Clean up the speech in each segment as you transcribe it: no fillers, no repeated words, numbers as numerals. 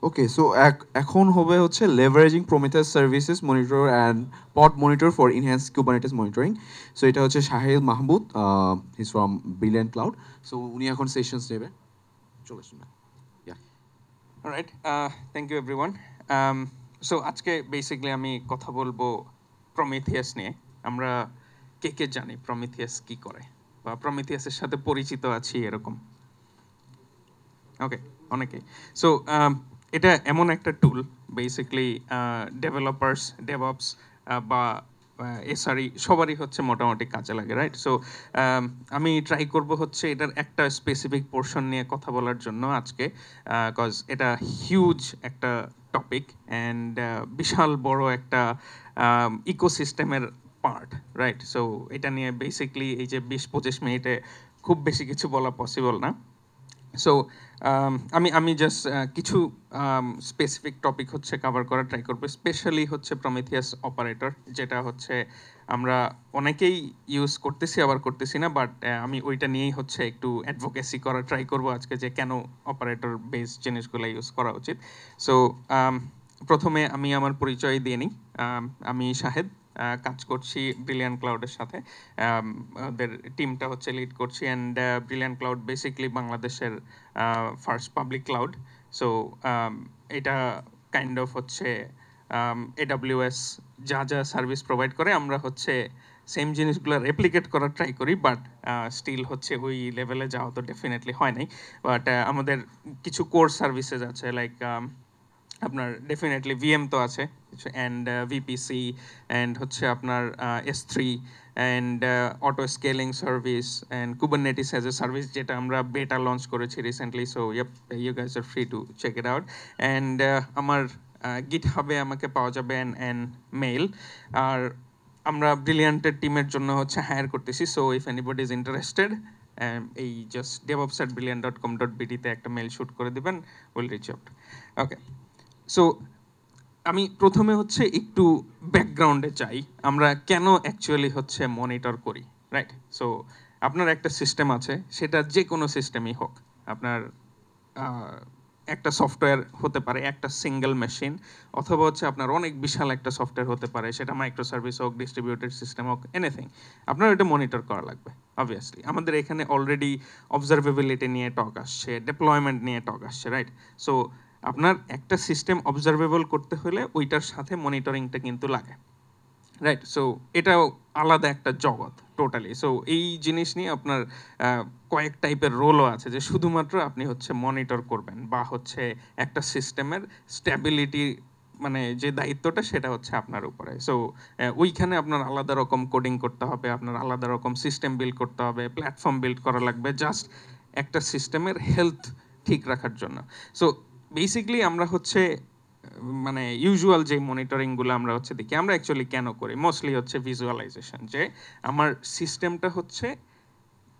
ওকে, so এখন হবে হচ্ছে leveraging Prometheus services monitor and pod monitor for enhance Kubernetes monitoring. So এটা হচ্ছে Sahil Mahmud, he's from Brilliant Cloud. So উনি এখন সেশনস নেবে, চলে আসুন। Yeah. Alright, thank you everyone. So আজকে বেসিক্যালি আমি কথা বলবো প্রমিথিয়াস নিয়ে। আমরা কে কে জানি প্রমিথিয়াস কি করে, বা প্রমিথিয়াসের সাথে পরিচিত আছি এরকম? ওকে, অনেকেই। সো এটা এমন একটা টুল, বেসিক্যালি ডেভেলপার্স, ডেভঅপস বা এসআরই সবারই হচ্ছে মোটামুটি কাজে লাগে, রাইট? সো আমি ট্রাই করব হচ্ছে এটার একটা স্পেসিফিক পোর্শন নিয়ে কথা বলার জন্য আজকে, কজ এটা হিউজ একটা টপিক অ্যান্ড বিশাল বড় একটা ইকোসিস্টেমের পার্ট, রাইট? সো এটা নিয়ে বেসিক্যালি এই যে 20-25 মিনিটে খুব বেশি কিছু বলা পসিবল না। সো আমি আমি জাস্ট কিছু স্পেসিফিক টপিক হচ্ছে কভার করার ট্রাই করবো, স্পেশালি হচ্ছে প্রমিথিয়াস অপারেটর, যেটা হচ্ছে আমরা অনেকেই ইউজ করতেছি আবার করতেছি না, বাট আমি ওইটা নিয়েই হচ্ছে একটু অ্যাডভোকেসি করার ট্রাই করবো আজকে, যে কেন অপারেটর বেস জিনিসগুলো ইউজ করা উচিত। সো প্রথমে আমি আমার পরিচয় দিয়ে নিই। আমি শাহেদ, কাজ করছি ব্রিলিয়ান্ট ক্লাউডের সাথে। ওদের টিমটা হচ্ছে লিড করছি, অ্যান্ড ব্রিলিয়ান্ট ক্লাউড বেসিকলি বাংলাদেশের ফার্স্ট পাবলিক ক্লাউড। সো এটা কাইন্ড অফ হচ্ছে এডাব্লিউএস যা যা সার্ভিস প্রোভাইড করে, আমরা হচ্ছে সেম জিনিসগুলো রেপ্লিকেট করার ট্রাই করি, বাট স্টিল হচ্ছে ওই লেভেলে যাওয়া তো ডেফিনেটলি হয় নাই। বাট আমাদের কিছু কোর সার্ভিসেস আছে, লাইক আপনার ডেফিনেটলি ভিএম তো আছে, অ্যান্ড ভিপিসি, অ্যান্ড হচ্ছে আপনার S3, and auto scaling service, and Kubernetes as a service, যেটা আমরা বেটা লঞ্চ করেছি recently. So yep, you guys are free to check it out. And আমার গিট হাবে আমাকে পাওয়া যাবে অ্যান্ড মেইল। আর আমরা ব্রিলিয়ান্টের টিমের জন্য হচ্ছে হায়ার করতেছি, so if anybody is interested, এই জাস্ট devops@brilliant.com.bd তে একটা মেল শুট করে দিবেন, will reach out. Okay, so আমি প্রথমে হচ্ছে একটু ব্যাকগ্রাউন্ডে যাই, আমরা কেন অ্যাকচুয়ালি হচ্ছে মনিটর করি, রাইট? সো আপনার একটা সিস্টেম আছে, সেটা যে কোনো সিস্টেমই হোক, আপনার আহ, একটা সফটওয়্যার হতে পারে, একটা সিঙ্গেল মেশিন, অথবা হচ্ছে আপনার অনেক বিশাল একটা সফটওয়্যার হতে পারে, সেটা মাইক্রো সার্ভিস হোক, ডিস্ট্রিবিউটেড সিস্টেম হোক, এনিথিং। আপনার এটা মনিটর করা লাগবে অবভিয়াসলি। আমাদের এখানে অলরেডি অবজারভেবিলিটি নিয়ে টক আসছে, ডেপ্লয়মেন্ট নিয়ে টক আসছে, রাইট? সো আপনার একটা সিস্টেম অবজারভেবল করতে হলে ওইটার সাথে মনিটরিংটা কিন্তু লাগে, রাইট? সো এটাও আলাদা একটা জগৎ টোটালি। সো এই জিনিস নিয়ে আপনার কয়েক টাইপের রোলও আছে, যে শুধুমাত্র আপনি হচ্ছে মনিটর করবেন, বা হচ্ছে একটা সিস্টেমের স্ট্যাবিলিটি, মানে যে দায়িত্বটা সেটা হচ্ছে আপনার উপরে। সো ওইখানে আপনার আলাদা রকম কোডিং করতে হবে, আপনার আলাদা রকম সিস্টেম বিল্ড করতে হবে, প্ল্যাটফর্ম বিল্ড করা লাগবে, জাস্ট একটা সিস্টেমের হেলথ ঠিক রাখার জন্য। সো বেসিক্যালি আমরা হচ্ছে মানে ইউজুয়াল যে মনিটরিংগুলো আমরা হচ্ছে দেখি, আমরা অ্যাকচুয়ালি কেন করি, মোস্টলি হচ্ছে ভিজুয়ালাইজেশন, যে আমার সিস্টেমটা হচ্ছে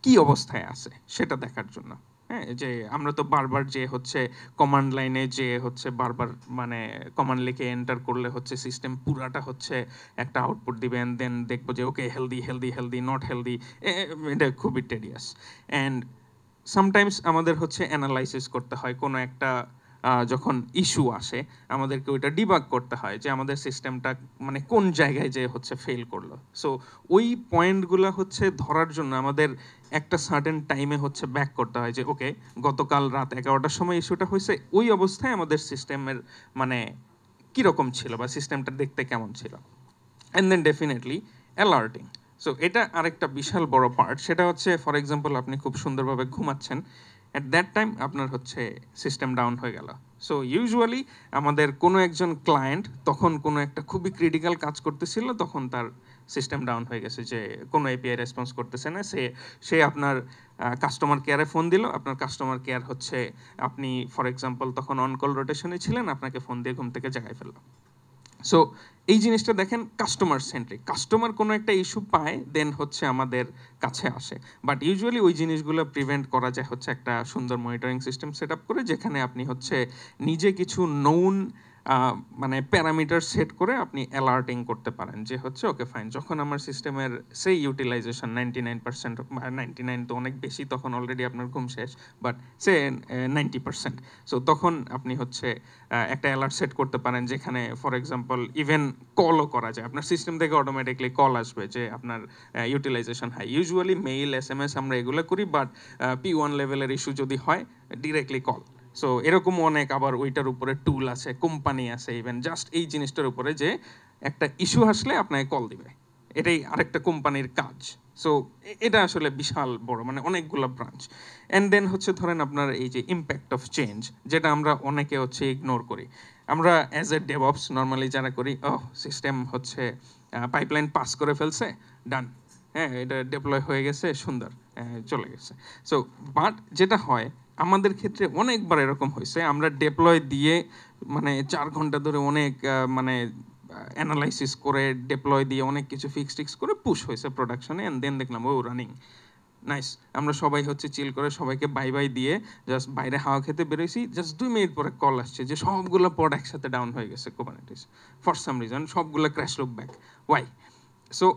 কি অবস্থায় আছে সেটা দেখার জন্য। হ্যাঁ, যে আমরা তো বারবার যে হচ্ছে কমান্ড লাইনে যে হচ্ছে বারবার মানে কমান্ড লিখে এন্টার করলে হচ্ছে সিস্টেম পুরাটা হচ্ছে একটা আউটপুট দিবেন, দেন দেখবো যে okay healthy healthy healthy, not healthy, এটা খুবই টেডিয়াস। অ্যান্ড সামটাইমস আমাদের হচ্ছে অ্যানালাইসিস করতে হয় কোনো একটা যখন ইস্যু আসে, আমাদেরকে ওইটা ডিবাগ করতে হয় যে আমাদের সিস্টেমটা মানে কোন জায়গায় যে হচ্ছে ফেল করলো। সো ওই পয়েন্টগুলো হচ্ছে ধরার জন্য আমাদের একটা সার্টেন টাইমে হচ্ছে ব্যাক করতে হয়, যে ওকে গতকাল রাত 11টার সময় ইস্যুটা হয়েছে, ওই অবস্থায় আমাদের সিস্টেমের মানে কীরকম ছিল, বা সিস্টেমটা দেখতে কেমন ছিল। And then definitely alerting. So এটা আরেকটা বিশাল বড় পার্ট, সেটা হচ্ছে ফর এক্সাম্পল আপনি খুব সুন্দরভাবে ঘুমাচ্ছেন, অ্যাট দ্যাট টাইম আপনার হচ্ছে সিস্টেম ডাউন হয়ে গেল। সো ইউজুয়ালি আমাদের কোনো একজন ক্লায়েন্ট তখন কোনো একটা খুবই ক্রিটিক্যাল কাজ করতেছিল, তখন তার সিস্টেম ডাউন হয়ে গেছে, যে কোনো এপিআই রেসপন্স করতেছে না, সে সে আপনার কাস্টমার কেয়ারে ফোন দিল, আপনার কাস্টমার কেয়ার হচ্ছে, আপনি ফর এক্সাম্পল তখন অনকল রোটেশনে ছিলেন, আপনাকে ফোন দিয়ে ঘুম থেকে জাগাই ফেললো। সো এই জিনিসটা দেখেন কাস্টমার সেন্ট্রিক, কাস্টমার কোনো একটা ইস্যু পায় দেন হচ্ছে আমাদের কাছে আসে। বাট ইউজুয়ালি ওই জিনিসগুলো প্রিভেন্ট করা যায় হচ্ছে একটা সুন্দর মনিটরিং সিস্টেম সেট আপ করে, যেখানে আপনি হচ্ছে নিজে কিছু নোন মানে প্যারামিটার সেট করে আপনি অ্যালার্টিং করতে পারেন যে হচ্ছে ওকে ফাইন, যখন আমার সিস্টেমের সেই ইউটিলাইজেশন 99% 99 তো অনেক বেশি, তখন অলরেডি আপনার ঘুম শেষ, বাট সে 90%, সো তখন আপনি হচ্ছে একটা অ্যালার্ট সেট করতে পারেন যেখানে ফর এক্সাম্পল ইভেন কলও করা যায়, আপনার সিস্টেম থেকে অটোমেটিকলি কল আসবে যে আপনার utilization high. Usually mail SMS আমরা এগুলো করি, বাট P1 লেভেলের ইস্যু যদি হয় ডিরেক্টলি কল। সো এরকম অনেক আবার ওইটার উপরে টুল আছে, কোম্পানি আছে, ইভেন জাস্ট এই জিনিসটার উপরে যে একটা ইস্যু আসলে আপনাকে কল দিবে, এটাই আরেকটা কোম্পানির কাজ। সো এটা আসলে বিশাল বড়, মানে অনেকগুলো ব্রাঞ্চ। অ্যান্ড দেন হচ্ছে ধরেন আপনার এই যে ইম্প্যাক্ট অফ চেঞ্জ, যেটা আমরা অনেকে হচ্ছে ইগনোর করি। আমরা অ্যাজ এ ডেভঅপস নর্মালি যারা করি, সিস্টেম হচ্ছে পাইপলাইন পাস করে ফেলছে, ডান, হ্যাঁ এটা ডেপ্লয় হয়ে গেছে, সুন্দর, চলে গেছে। সো বাট যেটা হয় আমাদের ক্ষেত্রে অনেকবার এরকম হয়েছে, আমরা ডেপ্লয় দিয়ে মানে 4 ঘন্টা ধরে অনেক মানে অ্যানালাইসিস করে ডেপ্লয় দিয়ে অনেক কিছু ফিক্স করে পুশ হয়েছে প্রোডাকশনে, অ্যান্ড দেন দেখলাম ও রানিং নাইস। আমরা সবাই হচ্ছে চিল করে সবাইকে বাই বাই দিয়ে জাস্ট বাইরে হাওয়া খেতে বেরোইছি, জাস্ট 2 মিনিট পরে কল আসছে যে সবগুলো পড একসাথে ডাউন হয়ে গেছে কুবারনেটিস ফর সাম রিজন, সবগুলো crash loop back. Why? So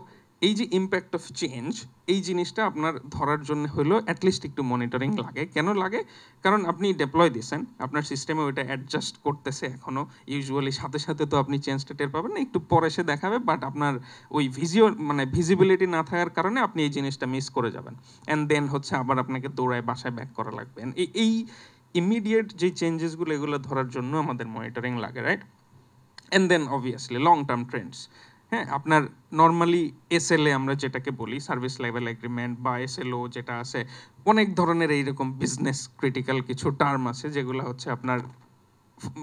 এই যে ইম্প্যাক্ট অফ চেঞ্জ, এই জিনিসটা আপনার ধরার জন্য হলো অ্যাটলিস্ট একটু মনিটরিং লাগে। কেন লাগে? কারণ আপনি ডেপ্লয় দিয়েছেন, আপনার সিস্টেমে ওইটা অ্যাডজাস্ট করতেছে এখনও, ইউজুয়ালি সাথে সাথে তো আপনি চেঞ্জটা টের পাবেন না, একটু পরে সে দেখাবে, বাট আপনার ওই মানে ভিজিবিলিটি না থাকার কারণে আপনি এই জিনিসটা মিস করে যাবেন, অ্যান্ড দেন হচ্ছে আবার আপনাকে দৌড়ায় বাসায় ব্যাক করা লাগবে। And এই ইমিডিয়েট যে চেঞ্জেসগুলো এগুলো ধরার জন্য আমাদের মনিটরিং লাগে, right? And then obviously long term trends. হ্যাঁ, আপনার নর্মালি SLA আমরা যেটাকে বলি, সার্ভিস লেভেল এগ্রিমেন্ট বা SLO যেটা আছে, অনেক ধরনের এইরকম বিজনেস ক্রিটিক্যাল কিছু টার্ম আছে যেগুলো হচ্ছে আপনার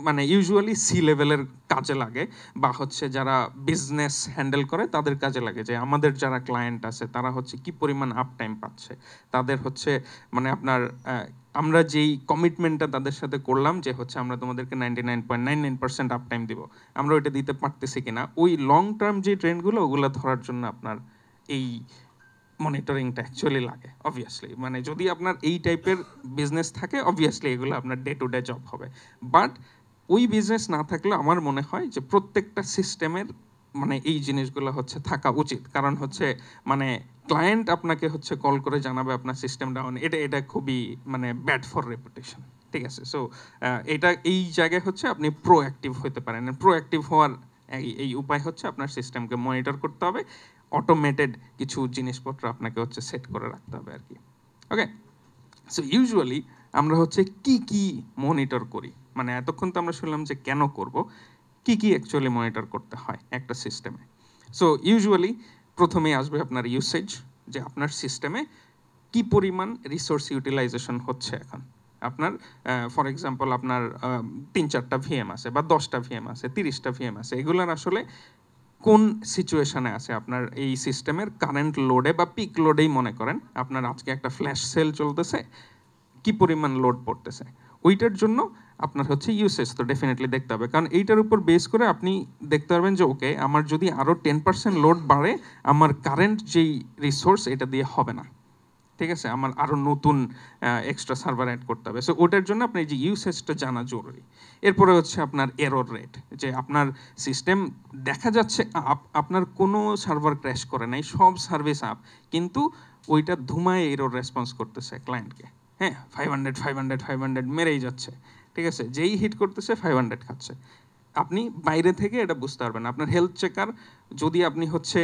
মানে ইউজুয়ালি C লেভেলের কাজে লাগে, বা হচ্ছে যারা বিজনেস হ্যান্ডেল করে তাদের কাজে লাগে, যে আমাদের যারা ক্লায়েন্ট আছে তারা হচ্ছে কি পরিমাণ আপ টাইম পাচ্ছে, তাদের হচ্ছে মানে আপনার আমরা যেই কমিটমেন্টটা তাদের সাথে করলাম যে হচ্ছে আমরা তোমাদেরকে 99.99% আপ টাইম দিব, আমরা ওইটা দিতে পারতেছি কিনা, ওই লং টার্ম যে ট্রেন্ডগুলো ওগুলো ধরার জন্য আপনার এই মনিটরিংটা অ্যাকচুয়ালি লাগে অবভিয়াসলি। মানে যদি আপনার এই টাইপের বিজনেস থাকে অবভিয়াসলি এগুলো আপনার ডে টু ডে জব হবে, বাট ওই বিজনেস না থাকলে আমার মনে হয় যে প্রত্যেকটা সিস্টেমের মানে এই জিনিসগুলো হচ্ছে থাকা উচিত। কারণ হচ্ছে মানে ক্লায়েন্ট আপনাকে হচ্ছে কল করে জানাবে আপনার সিস্টেম ডাউন, এটা খুবই মানে ব্যাড ফর রেপুটেশন, ঠিক আছে? সো এটা এই জায়গায় হচ্ছে আপনি প্রোঅ্যাক্টিভ হতে পারেন। প্রোঅ্যাক্টিভ হওয়ার এই উপায় হচ্ছে আপনার সিস্টেমকে মনিটর করতে হবে, অটোমেটেড কিছু জিনিসপত্র আপনাকে হচ্ছে সেট করে রাখতে হবে আর কি। ওকে, সো ইউজুয়ালি আমরা হচ্ছে কি মনিটর করি, মানে এতক্ষণ তো আমরা শুনলাম যে কেন করব, কি অ্যাকচুয়ালি মনিটর করতে হয় একটা সিস্টেমে। সো ইউজুয়ালি প্রথমেই আসবে আপনার ইউসেজ, যে আপনার সিস্টেমে কি পরিমাণ রিসোর্স ইউটিলাইজেশন হচ্ছে এখন। আপনার ফর এক্সাম্পল আপনার 3-4টা VM আছে, বা 10টা VM আছে, 30টা VM আছে, এগুলোর আসলে কোন সিচুয়েশনে আছে আপনার এই সিস্টেমের কারেন্ট লোডে বা পিক লোডেই মনে করেন আপনার আজকে একটা ফ্ল্যাশ সেল চলতেছে, কি পরিমাণ লোড পড়তেছে, ওইটার জন্য আপনার হচ্ছে ইউসেজ তো ডেফিনেটলি দেখতে হবে। কারণ এইটার উপর বেস করে আপনি দেখতে পারবেন যে ওকে আমার যদি আরও 10% লোড বাড়ে, আমার কারেন্ট যেই রিসোর্স এটা দিয়ে হবে না, ঠিক আছে, আমার আরও নতুন এক্সট্রা সার্ভার অ্যাড করতে হবে। সো ওটার জন্য আপনার এই যে ইউসেজটা জানা জরুরি। এরপরে হচ্ছে আপনার এরর রেট, যে আপনার সিস্টেম দেখা যাচ্ছে আপনার কোনো সার্ভার ক্র্যাশ করে নাই, সব সার্ভিস আপ, কিন্তু ওইটা ধুমায় এরর রেসপন্স করতেছে ক্লায়েন্টকে। হ্যাঁ, 500 মেরেই যাচ্ছে, ঠিক আছে, যেই হিট করতেছে 500 খাচ্ছে। আপনি বাইরে থেকে এটা বুঝতে পারবেন। আপনার হেলথ চেকার যদি আপনি হচ্ছে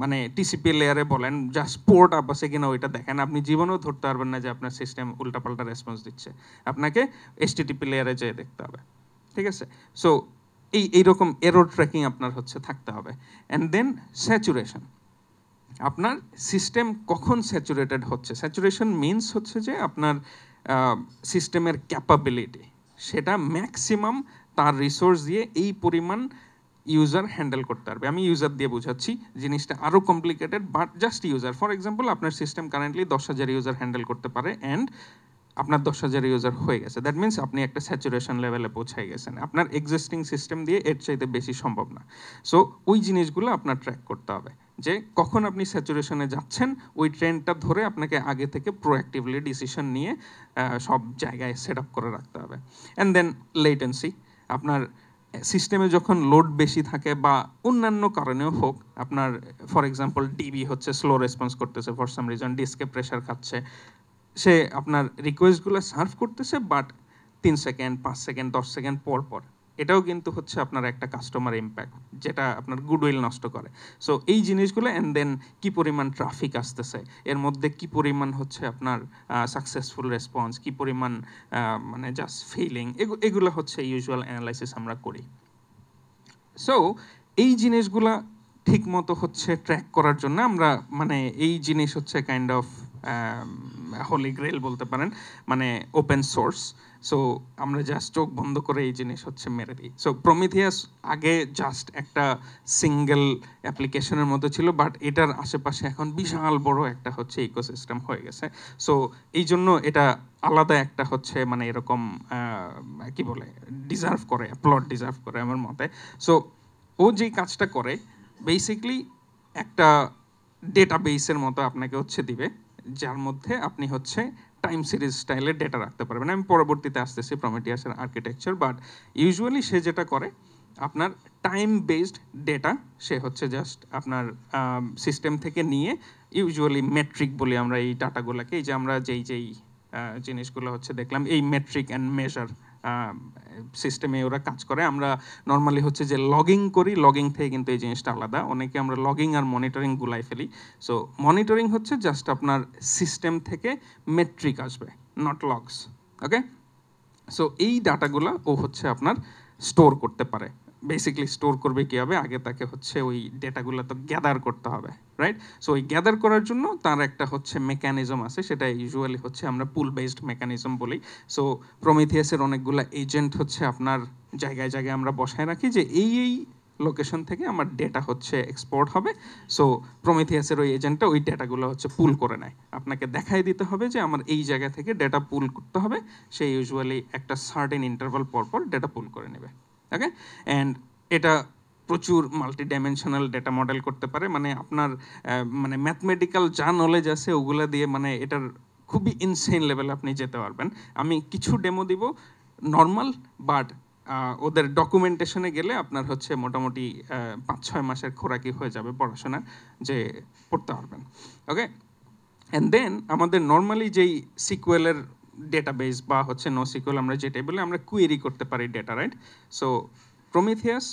মানে TCP লেয়ারে বলেন জাস্ট পোর্ট আপ আছে কিনা ওইটা দেখেন, আপনি জীবনেও ধরতে পারবেন না যে আপনার সিস্টেম উল্টাপাল্টা রেসপন্স দিচ্ছে। আপনাকে HTTP লেয়ারে যেয়ে দেখতে হবে, ঠিক আছে? সো এইরকম এরর ট্র্যাকিং আপনার হচ্ছে থাকতে হবে। অ্যান্ড দেন স্যাচুরেশন, আপনার সিস্টেম কখন স্যাচুরেটেড হচ্ছে। স্যাচুরেশন মিনস হচ্ছে যে আপনার সিস্টেমের ক্যাপাবিলিটি, সেটা ম্যাক্সিমাম তার রিসোর্স দিয়ে এই পরিমাণ ইউজার হ্যান্ডেল করতে পারবে। আমি ইউজার দিয়ে বোঝাচ্ছি, জিনিসটা আরও complicated, but just user. For example আপনার সিস্টেম কারেন্টলি 10,000 ইউজার হ্যান্ডেল করতে পারে, অ্যান্ড আপনার 10,000 ইউজার হয়ে গেছে, দ্যাট মিনস আপনি একটা স্যাচুরেশন লেভেলে পৌঁছাই গেছেন। আপনার এক্সিস্টিং সিস্টেম দিয়ে এর চাইতে বেশি সম্ভব না। সো ওই জিনিসগুলো আপনার ট্র্যাক করতে হবে, যে কখন আপনি স্যাচুরেশনে যাচ্ছেন, ওই ট্রেন্ডটা ধরে আপনাকে আগে থেকে প্রোঅ্যাক্টিভলি ডিসিশন নিয়ে সব জায়গায় সেট আপ করে রাখতে হবে। অ্যান্ড দেন লেটেন্সি, আপনার সিস্টেমে যখন লোড বেশি থাকে বা অন্যান্য কারণেও হোক, আপনার ফর এক্সাম্পল ডিবি হচ্ছে স্লো রেসপন্স করতেছে ফর সাম রিজন, ডিস্কে প্রেশার খাচ্ছে, সে আপনার রিকোয়েস্টগুলো সার্ভ করতেছে বাট 3 সেকেন্ড 5 সেকেন্ড 10 সেকেন্ড পর পর, এটাও কিন্তু হচ্ছে আপনার একটা কাস্টমার ইম্প্যাক্ট, যেটা আপনার গুডউইল নষ্ট করে। সো এই জিনিসগুলো অ্যান্ড দেন কি পরিমাণ ট্রাফিক আসতেছে, এর মধ্যে কি পরিমাণ হচ্ছে আপনার সাকসেসফুল রেসপন্স, কি পরিমাণ মানে জাস্ট ফেইলিং, এগুলো হচ্ছে ইউজুয়াল অ্যানালাইসিস আমরা করি। সো এই জিনিসগুলা ঠিক মতো হচ্ছে ট্র্যাক করার জন্য আমরা মানে এই জিনিস হচ্ছে কাইন্ড অফ হোলি গ্রেল বলতে পারেন, মানে ওপেন সোর্স। সো আমরা জাস্ট চোখ বন্ধ করে এই জিনিস হচ্ছে মেরে দিই। সো প্রমিথিয়াস আগে জাস্ট একটা সিঙ্গেল অ্যাপ্লিকেশনের মতো ছিল, বাট এটার আশেপাশে এখন বিশাল বড় একটা হচ্ছে ইকোসিস্টেম হয়ে গেছে। সো এই জন্য এটা আলাদা একটা হচ্ছে মানে এরকম কি বলে ডিজার্ভ করে, প্লট ডিজার্ভ করে আমার মতে। সো ও যেই কাজটা করে বেসিকলি একটা ডেটাবেসের মতো আপনাকে হচ্ছে দিবে, যার মধ্যে আপনি হচ্ছে টাইম সিরিজ স্টাইলে ডেটা রাখতে পারবেন। আমি পরবর্তীতে আসতেছি প্রমিটিয়াসের আর্কিটেকচার, বাট ইউজুয়ালি সে যেটা করে আপনার টাইম বেসড ডেটা সে হচ্ছে জাস্ট আপনার সিস্টেম থেকে নিয়ে, ইউজুয়ালি মেট্রিক বলি আমরা এই ডাটাগুলোকে, এই যে আমরা যেই জিনিসগুলো হচ্ছে দেখলাম এই মেট্রিক অ্যান্ড মেজার সিস্টেমে ওরা কাজ করে। আমরা নর্মালি হচ্ছে যে লগিং করি, লগিং থেকে কিন্তু এই জিনিসটা আলাদা, অনেকে আমরা লগিং আর মনিটরিং গুলাই ফেলি। সো মনিটরিং হচ্ছে জাস্ট আপনার সিস্টেম থেকে মেট্রিক আসবে, নট লগস। ওকে, সো এই ডাটাগুলো ও হচ্ছে আপনার স্টোর করতে পারে। বেসিক্যালি স্টোর করবে কীভাবে, আগে তাকে হচ্ছে ওই ডেটাগুলো তো গ্যাদার করতে হবে, রাইট? সো ওই গ্যাদার করার জন্য তার একটা হচ্ছে মেকানিজম আছে, সেটা ইউজুয়ালি হচ্ছে আমরা পুল বেসড মেকানিজম বলি। সো প্রমিথিয়াসের অনেকগুলো এজেন্ট হচ্ছে আপনার জায়গায় জায়গায় আমরা বসায় রাখি যে এই লোকেশন থেকে আমার ডেটা হচ্ছে এক্সপোর্ট হবে। সো প্রমিথিয়াসের ওই এজেন্টটা ওই ডেটাগুলো হচ্ছে পুল করে নেয়, আপনাকে দেখাই দিতে হবে যে আমার এই জায়গা থেকে ডেটা পুল করতে হবে, সে ইউজুয়ালি একটা সার্টেন ইন্টারভাল পর পর ডেটা পুল করে নেবে। ওকে, অ্যান্ড এটা প্রচুর মাল্টি ডাইমেনশনাল ডেটা মডেল করতে পারে, মানে আপনার মানে ম্যাথমেটিক্যাল যা নলেজ আছে ওগুলা দিয়ে মানে এটার খুবই ইনসেন লেভেলে আপনি যেতে পারবেন। আমি কিছু ডেমো দিব নর্মাল, বাট ওদের ডকুমেন্টেশনে গেলে আপনার হচ্ছে মোটামুটি 5-6 মাসের খোরাকি হয়ে যাবে পড়াশোনা, যে পড়তে পারবেন। ওকে, অ্যান্ড দেন আমাদের নর্মালি যেই সিকুয়েলের ডেটাবেস বা হচ্ছে নো সিকুয়েল আমরা যেটা বলে আমরা কুয়েরি করতে পারি ডেটা, রাইট? সো প্রমিথিয়াস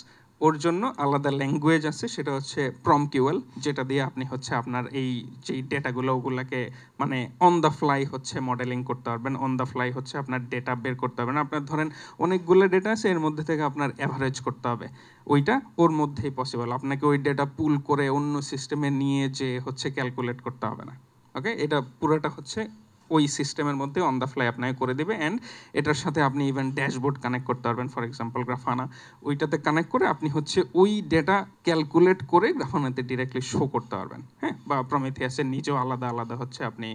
ওর জন্য আলাদা ল্যাঙ্গুয়েজ আছে, সেটা হচ্ছে প্রমকিউএল, যেটা দিয়ে আপনি হচ্ছে আপনার এই যেই ডেটাগুলো ওগুলাকে মানে অন দ্য ফ্লাই হচ্ছে মডেলিং করতে পারবেন, অন দ্য ফ্লাই হচ্ছে আপনার ডেটা বের করতে পারবেন। আপনার ধরেন অনেকগুলো ডেটা আছে, এর মধ্যে থেকে আপনার অ্যাভারেজ করতে হবে, ওইটা ওর মধ্যেই পসিবল, আপনাকে ওই ডেটা পুল করে অন্য সিস্টেমে নিয়ে যে হচ্ছে ক্যালকুলেট করতে হবে না। ওকে, এটা পুরোটা হচ্ছে ওই সিস্টেমের মধ্যে অন দ্য ফ্লাই আপনাকে করে দেবে। অ্যান্ড এটার সাথে আপনি ইভেন ড্যাশবোর্ড কানেক্ট করতে পারবেন, ফর এক্সাম্পল গ্রাফানা, ওইটাতে কানেক্ট করে আপনি হচ্ছে ওই ডেটা ক্যালকুলেট করে গ্রাফানাতে ডিরেক্টলি শো করতে পারবেন। হ্যাঁ, বা প্রমিথিয়াসের নিজেও আলাদা আলাদা হচ্ছে আপনি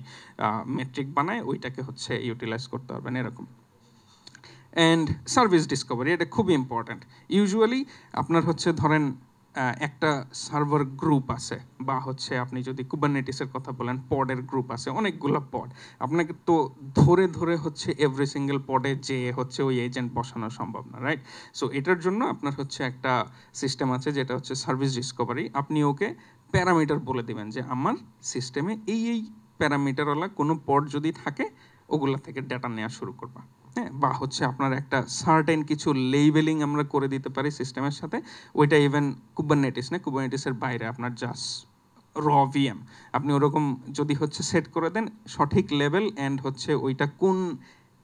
মেট্রিক বানায় ওইটাকে হচ্ছে ইউটিলাইজ করতে পারবেন এরকম। অ্যান্ড সার্ভিস ডিসকভারি, এটা খুবই ইম্পর্ট্যান্ট। ইউজুয়ালি আপনার হচ্ছে ধরেন একটা সার্ভার গ্রুপ আছে, বা হচ্ছে আপনি যদি কুবারনেটিসের কথা বলেন পডের গ্রুপ আছে, অনেকগুলো পড, আপনাকে তো ধরে ধরে হচ্ছে এভরি সিঙ্গেল পডে যে হচ্ছে ওই এজেন্ট বসানো সম্ভব না, রাইট? সো এটার জন্য আপনার হচ্ছে একটা সিস্টেম আছে যেটা হচ্ছে সার্ভিস ডিসকভারি। আপনি ওকে প্যারামিটার বলে দিবেন যে আমার সিস্টেমে এই প্যারামিটারওয়ালা কোনো পড যদি থাকে ওগুলা থেকে ডেটা নেওয়া শুরু করবা। হ্যাঁ, বা হচ্ছে আপনার একটা সার্টেন কিছু লেবেলিং আমরা করে দিতে পারি সিস্টেমের সাথে, ওইটা ইভেন কুবারনেটিস না, কুবারনেটিসের বাইরে আপনার জাস্ট র ভিএম আপনি ওরকম যদি হচ্ছে সেট করে দেন সঠিক লেভেল, অ্যান্ড হচ্ছে ওইটা কোন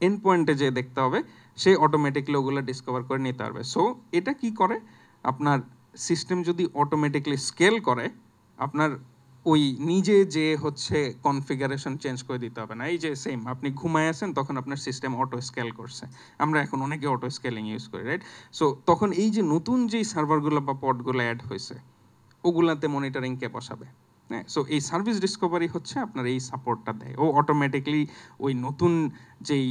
এন্ড পয়েন্টে যে দেখতে হবে সে অটোমেটিকলি ওগুলো ডিসকভার করে নিতে পারবে। সো এটা কি করে, আপনার সিস্টেম যদি অটোমেটিকলি স্কেল করে, আপনার ওই নিজে যে হচ্ছে কনফিগারেশন চেঞ্জ করে দিতে হবে না। এই যে সেম আপনি ঘুমায় আছেন তখন আপনার সিস্টেম অটো স্কেল করছে, আমরা এখন অনেকে অটো স্কেলিং ইউজ করি, রাইট? সো তখন এই যে নতুন যেই সার্ভারগুলো বা পডগুলো অ্যাড হয়েছে ওগুলাতে মনিটরিং কে বসাবে? হ্যাঁ, সো এই সার্ভিস ডিসকভারি হচ্ছে আপনার এই সাপোর্টটা দেয়, ও অটোমেটিকলি ওই নতুন যেই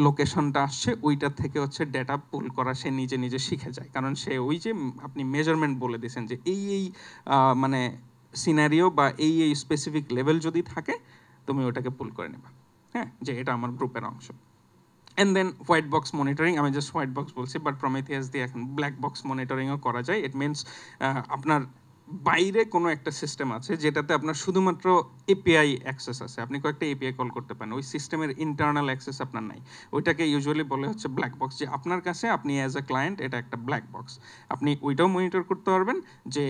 লোকেশনটা আসছে ওইটা থেকে হচ্ছে ডেটা পুল করা সে নিজে নিজে শিখে যায়, কারণ সে ওই যে আপনি মেজারমেন্ট বলে দিয়েছেন যে এই মানে সিনারিও বা এই স্পেসিফিক লেভেল যদি থাকে তুমি ওটাকে পুল করে নেবা। হ্যাঁ, যে এটা আমার গ্রুপের অংশ। And then white box monitoring, আমি জাস্ট হোয়াইট বক্স বলছি, বাট প্রমিথিয়াস দিয়ে এখন ব্ল্যাক বক্স মনিটরিংও করা যায়। ইট মিনস আপনার বাইরে কোনো একটা সিস্টেম আছে যেটাতে আপনার শুধুমাত্র এপিআই অ্যাক্সেস আছে, আপনি কয়েকটা এপিআই কল করতে পারেন, ওই সিস্টেমের ইন্টারনাল অ্যাক্সেস আপনার নাই। ওইটাকে ইউজুয়ালি বলে হচ্ছে ব্ল্যাক বক্স, যে আপনার কাছে আপনি অ্যাজ এ ক্লায়েন্ট এটা একটা ব্ল্যাক বক্স। আপনি ওইটাও মনিটর করতে পারবেন যে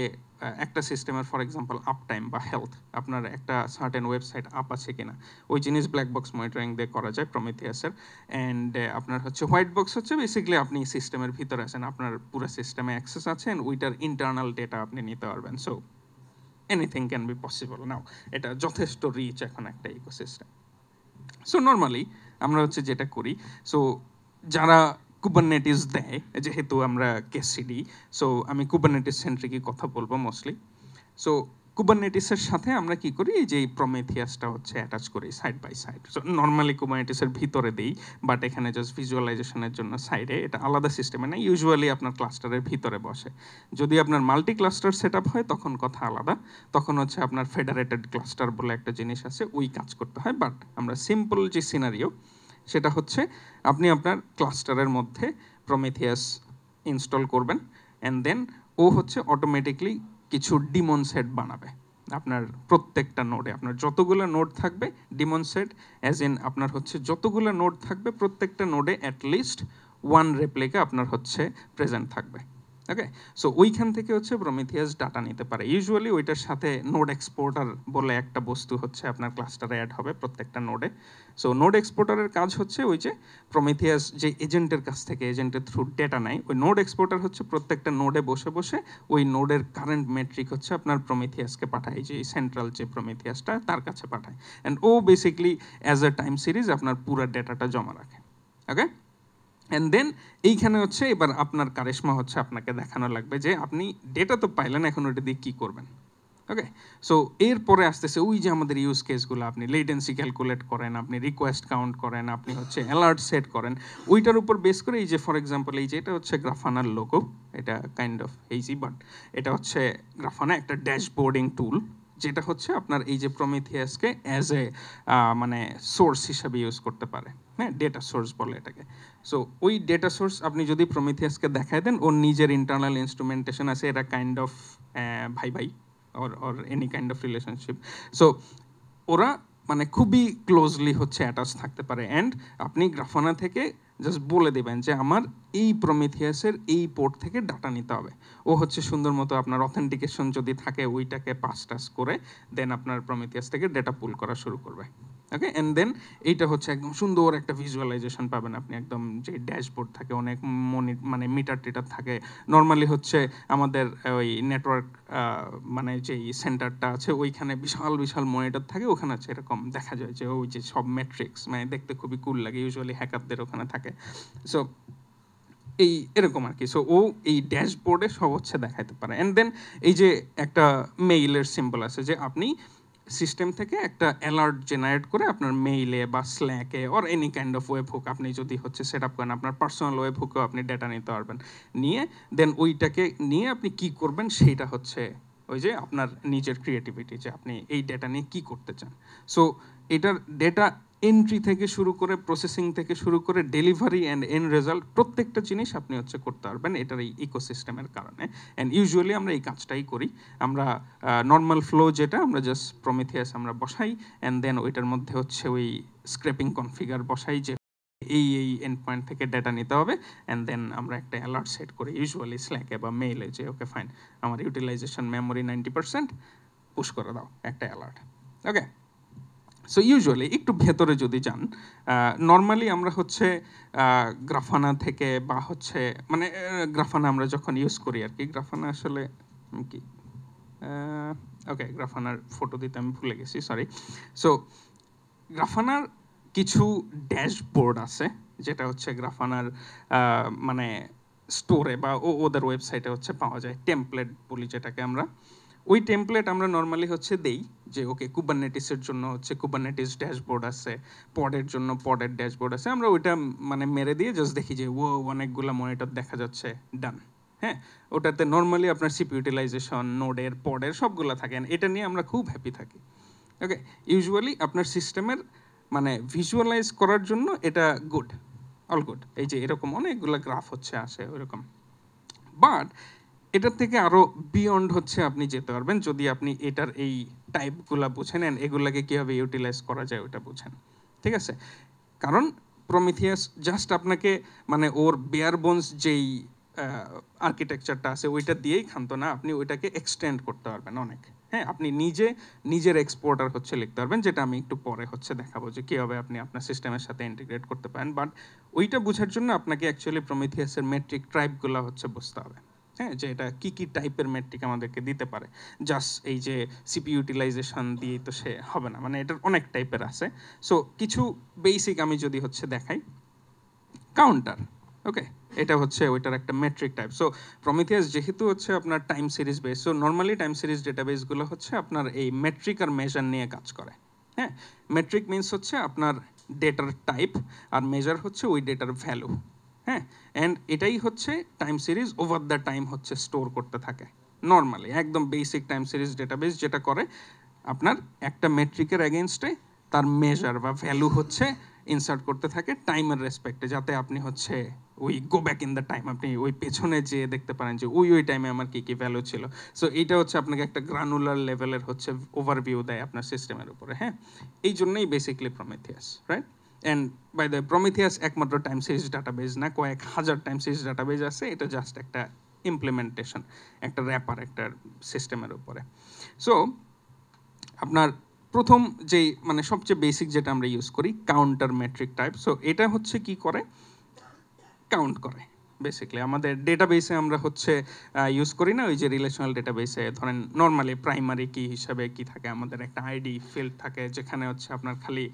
একটা সিস্টেমের ফর এক্সাম্পল আপ টাইম বা হেলথ, আপনার একটা সার্টেন ওয়েবসাইট আপ আছে কিনা, ওই জিনিস ব্ল্যাক বক্স মনিটরিং দিয়ে করা যায় প্রমিথিয়াসের। অ্যান্ড আপনার হচ্ছে হোয়াইট বক্স হচ্ছে বেসিক্যালি আপনি সিস্টেমের ভিতরে আছেন, আপনার পুরো সিস্টেমে অ্যাক্সেস আছেন, ওইটার ইন্টারনাল ডেটা আপনি নিতে পারবেন। So anything can be possible now, এটা যথেষ্ট রিচ এখন একটা ইকোসিস্টেম। সো নর্মালি আমরা হচ্ছে যেটা করি, সো যারা কুবারনেটিস দেয়, যেহেতু আমরা কেসিডি, সো আমি কুবারনেটিস সেন্ট্রিকই কথা বলবো মোস্টলি। সো কুবারনেটিসের সাথে আমরা কি করি, এই যে প্রমেথিয়াসটা হচ্ছে অ্যাটাচ করি side by side. So normally কুবারনেটিসের ভিতরে দেই, বাট এখানে জাস্ট ভিজুয়ালাইজেশনের জন্য সাইডে, এটা আলাদা সিস্টেমে না, ইউজুয়ালি আপনার ক্লাস্টারের ভিতরে বসে। যদি আপনার মাল্টি ক্লাস্টার সেট আপ হয় তখন কথা আলাদা, তখন হচ্ছে আপনার ফেডারেটেড ক্লাস্টার বলে একটা জিনিস আছে, ওই কাজ করতে হয়। বাট আমরা সিম্পল যে সিনারিও, সেটা হচ্ছে আপনি আপনার ক্লাস্টারের মধ্যে প্রমেথিয়াস ইনস্টল করবেন, অ্যান্ড দেন ও হচ্ছে অটোমেটিকলি কিছু ডিমন সেট বানাবে আপনার প্রত্যেকটা নোডে। আপনার যতগুলো নোড থাকবে ডিমন সেট, অ্যাজ ইন আপনার হচ্ছে যতগুলো নোড থাকবে প্রত্যেকটা নোডে অ্যাটলিস্ট ওয়ান রেপ্লিকা আপনার হচ্ছে প্রেজেন্ট থাকবে। ওকে, সো ওইখান থেকে হচ্ছে প্রমিথিয়াস ডাটা নিতে পারে। ইউজুয়ালি ওইটার সাথে নোড এক্সপোর্টার বলে একটা বস্তু হচ্ছে আপনার ক্লাস্টারে অ্যাড হবে প্রত্যেকটা নোডে। সো নোড এক্সপোর্টারের কাজ হচ্ছে ওই যে প্রমিথিয়াস যে এজেন্টের কাছ থেকে এজেন্টের থ্রু ডেটা নেয়, ওই নোড এক্সপোর্টার হচ্ছে প্রত্যেকটা নোডে বসে বসে ওই নোডের কারেন্ট মেট্রিক হচ্ছে আপনার প্রমিথিয়াসকে পাঠায়, যে সেন্ট্রাল যে প্রমিথিয়াসটা তার কাছে পাঠায়, অ্যান্ড ও basically as a time series আপনার পুরো ডেটাটা জমা রাখে। ওকে, অ্যান্ড দেন এইখানে হচ্ছে এবার আপনার কারিশমা হচ্ছে আপনাকে দেখানো লাগবে যে আপনি ডেটা তো পাইলেন, এখন ওটা দিয়ে কী করবেন। ওকে, সো এরপরে আসতেছে ওই যে আমাদের ইউজ কেসগুলো, আপনি লেটেন্সি ক্যালকুলেট করেন, আপনি রিকোয়েস্ট কাউন্ট করেন, আপনি হচ্ছে অ্যালার্ট সেট করেন, ওইটার উপর বেস করে এই যে ফর এক্সাম্পল এই যে এটা হচ্ছে গ্রাফানার লোগো, এটা কাইন্ড অফ হেজি, বাট এটা হচ্ছে গ্রাফানা একটা ড্যাশবোর্ডিং টুল, যেটা হচ্ছে আপনার এই যে প্রমিথিয়াসকে অ্যাজ এ মানে সোর্স হিসাবে ইউজ করতে পারে। হ্যাঁ, ডেটা সোর্স বলে এটাকে। সো ওই ডেটা সোর্স আপনি যদি প্রমিথিয়াসকে দেখায় দেন, ওর নিজের ইন্টারনাল ইনস্ট্রুমেন্টেশন আছে, এটা কাইন্ড অফ ভাই ভাই or any kind of relationship. So ওরা মানে খুবই ক্লোজলি হচ্ছে অ্যাটাচ থাকতে পারে, অ্যান্ড আপনি গ্রাফানা থেকে জাস্ট বলে দেবেন যে আমার এই প্রমিথিয়াসের এই পোর্ট থেকে ডাটা নিতে হবে, ও হচ্ছে সুন্দর মতো আপনার অথেন্টিকেশন যদি থাকে ওইটাকে পাস টাস করে দেন আপনার প্রমিথিয়াস থেকে ডেটা পুল করা শুরু করবে। ওকে, অ্যান্ড দেন এইটা হচ্ছে একদম সুন্দর একটা ভিজুয়ালাইজেশন পাবেন আপনি, একদম যে ড্যাশবোর্ড থাকে, অনেক মানে মিটার টিটার থাকে। নর্মালি হচ্ছে আমাদের ওই নেটওয়ার্ক মানে যেই সেন্টারটা আছে ওইখানে বিশাল বিশাল মনিটর থাকে, ওখানে আছে এরকম দেখা যায় যে ওই যে সব ম্যাট্রিক্স, মানে দেখতে খুবই কুল লাগে, ইউজুয়ালি হ্যাকারদের ওখানে থাকে। সো এই এরকম আর কি। সো ও এই ড্যাশবোর্ডে সব হচ্ছে দেখাতে পারে, অ্যান্ড দেন এই যে একটা মেইলের সিম্বল আছে, যে আপনি সিস্টেম থেকে একটা অ্যালার্ট জেনারেট করে আপনার মেইলে বা স্ল্যাকে or any kind of web hook আপনি যদি হচ্ছে সেট আপ করেন, আপনার পার্সোনাল ওয়েব হুকেও আপনি ডেটা নিতে পারবেন, নিয়ে দেন ওইটাকে নিয়ে আপনি কি করবেন সেইটা হচ্ছে ওই যে আপনার নিজের ক্রিয়েটিভিটি, যে আপনি এই ডেটা নিয়ে কি করতে চান। সো এটার ডেটা এন্ট্রি থেকে শুরু করে প্রসেসিং থেকে শুরু করে ডেলিভারি অ্যান্ড এন্ড রেজাল্ট প্রত্যেকটা জিনিস আপনি হচ্ছে করতে পারবেন এটার এই ইকোসিস্টেমের কারণে। অ্যান্ড ইউজুয়ালি আমরা এই কাজটাই করি। আমরা নর্মাল ফ্লো যেটা আমরা জাস্ট প্রমিথিয়াস আমরা বসাই, অ্যান্ড দেন ওইটার মধ্যে হচ্ছে ওই স্ক্রেপিং কনফিগার বসাই যে এই এই এন্ড পয়েন্ট থেকে ডেটা নিতে হবে, অ্যান্ড দেন আমরা একটা অ্যালার্ট সেট করি ইউজুয়ালি স্ল্যাকে বা মেইলে, যে ওকে ফাইন আমার ইউটিলাইজেশন মেমোরি 90%, পুশ করে দাও একটা অ্যালার্ট। ওকে, সো ইউজুয়ালি একটু ভেতরে যদি যান, নর্মালি আমরা হচ্ছে গ্রাফানা থেকে বা হচ্ছে মানে গ্রাফানা আমরা যখন ইউজ করি আর কি, গ্রাফানা আসলে কি ওকে গ্রাফানার ফটো দিতে আমি ভুলে গেছি, সরি। সো গ্রাফানার কিছু ড্যাশবোর্ড আছে, যেটা হচ্ছে গ্রাফানার মানে স্টোরে বা ওদের ওয়েবসাইটে হচ্ছে পাওয়া যায়, টেমপ্লেট বলি যেটাকে আমরা। ওই টেমপ্লেট আমরা নর্মালি হচ্ছে দেই যে ওকে কুবারনেটিসের জন্য হচ্ছে কুবারনেটিস ড্যাশবোর্ড আছে, পডের জন্য পডের ড্যাশবোর্ড আছে, আমরা ওইটা মানে মেরে দিয়ে জাস্ট দেখি যে ও অনেকগুলো মনিটর দেখা যাচ্ছে, ডান। হ্যাঁ, ওটাতে নর্মালি আপনার সিপি ইউটিলাইজেশন নোডের পডের সবগুলো থাকে, এটা নিয়ে আমরা খুব হ্যাপি থাকি। ওকে, ইউজুয়ালি আপনার সিস্টেমের মানে ভিজুয়ালাইজ করার জন্য এটা গুড। All good. এই যে এরকম অনেকগুলো গ্রাফ হচ্ছে আসে ওইরকম। বাট এটার থেকে আরো বিয়ন্ড হচ্ছে আপনি যেতে পারবেন যদি আপনি এটার এই টাইপগুলা বুঝে নেন, এগুলাকে কিভাবে ইউটিলাইজ করা যায় ওটা বুঝেন। ঠিক আছে? কারণ প্রমিথিয়াস জাস্ট আপনাকে মানে ওর বেয়ার বোনস যেই আর্কিটেকচারটা আছে ওইটা দিয়েই ক্ষান্ত না, আপনি ওইটাকে এক্সটেন্ড করতে পারবেন অনেক। হ্যাঁ, আপনি নিজের এক্সপোর্টার হচ্ছে লিখতে পারবেন, যেটা আমি একটু পরে হচ্ছে দেখাবো যে কীভাবে আপনি আপনার সিস্টেমের সাথে ইন্টিগ্রেট করতে পারেন। বাট ওইটা বোঝার জন্য আপনাকে অ্যাকচুয়ালি প্রমিথিয়াসের মেট্রিক ট্রাইবগুলো হচ্ছে বুঝতে হবে। হ্যাঁ, যে এটা কী কী টাইপের মেট্রিক আমাদেরকে দিতে পারে। জাস্ট এই যে সিপি ইউটিলাইজেশন দিয়ে তো সে হবে না, মানে এটার অনেক টাইপের আছে। সো কিছু বেসিক আমি যদি হচ্ছে দেখাই, কাউন্টার, ওকে, এটা হচ্ছে ওইটার একটা মেট্রিক টাইপ। সো প্রমিথিয়াস যেহেতু হচ্ছে আপনার time series base, so normally time series ডেটাবেসগুলো হচ্ছে আপনার এই মেট্রিক আর মেজার নিয়ে কাজ করে। হ্যাঁ, মেট্রিক মিনস হচ্ছে আপনার ডেটার টাইপ, আর মেজার হচ্ছে ওই ডেটার ভ্যালু। হ্যাঁ, অ্যান্ড এটাই হচ্ছে time series over the time হচ্ছে স্টোর করতে থাকে নর্মালি একদম বেসিক টাইম সিরিজ ডেটাবেস যেটা করে আপনার একটা মেট্রিকের এগেনস্টে তার মেজার বা ভ্যালু হচ্ছে ইনসার্ট করতে থাকে টাইমের রেসপেক্টে, যাতে আপনি হচ্ছে ওই go back in the time, আপনি ওই পেছনে যেয়ে দেখতে পারেন যে ওই টাইমে আমার কী কী ভ্যালু ছিল। সো এইটা হচ্ছে আপনাকে একটা গ্রানুলার লেভেলের হচ্ছে ওভারভিউ দেয় আপনার সিস্টেমের উপরে। হ্যাঁ, এই জন্যই basically Prometheus, right? And by the Prometheus একমাত্র টাইম সিরিজ ডাটাবেস না, কয়েক হাজার টাইম সিরিজ ডাটাবেস আছে, এটা জাস্ট একটা ইমপ্লিমেন্টেশন, একটা র্যাপার একটা সিস্টেমের উপরে। সো আপনার প্রথম যেই মানে সবচেয়ে বেসিক যেটা আমরা ইউজ করি কাউন্টার মেট্রিক টাইপ। সো এটা হচ্ছে কি করে, কাউন্ট করে বেসিক্যালি আমাদের ডেটাবেসে আমরা হচ্ছে ইউজ করি না, ওই যে রিলেশনাল ডেটাবেসে ধরেন নর্মালি প্রাইমারি কি হিসাবে কি থাকে, আমাদের একটা আইডি ফিল্ড থাকে যেখানে হচ্ছে আপনার খালি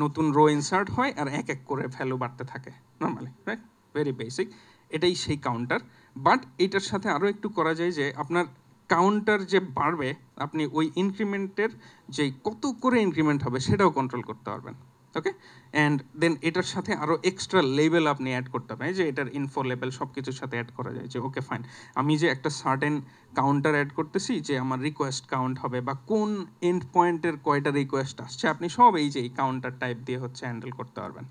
নতুন রো ইনসার্ট হয় আর এক এক করে ভ্যালু বাড়তে থাকে নর্মালি, রাইট? ভেরি বেসিক, এটাই সেই কাউন্টার। বাট এটার সাথে আরও একটু করা যায় যে আপনার কাউন্টার যে বাড়বে আপনি ওই ইনক্রিমেন্টের যে কত করে ইনক্রিমেন্ট হবে সেটাও কন্ট্রোল করতে পারবেন। ওকে, অ্যান্ড দেন এটার সাথে আরও এক্সট্রা লেভেল আপনি অ্যাড করতে পারেন, যে এটার ইনফো লেভেল সব কিছুর সাথে অ্যাড করা যায় যে ওকে ফাইন, আমি যে একটা সার্টেন কাউন্টার অ্যাড করতেছি যে আমার রিকোয়েস্ট কাউন্ট হবে বা কোন এন্ড পয়েন্টের কয়টা রিকোয়েস্ট আসছে, আপনি সব এই যে এই কাউন্টার টাইপ দিয়ে হচ্ছে হ্যান্ডেল করতে পারবেন।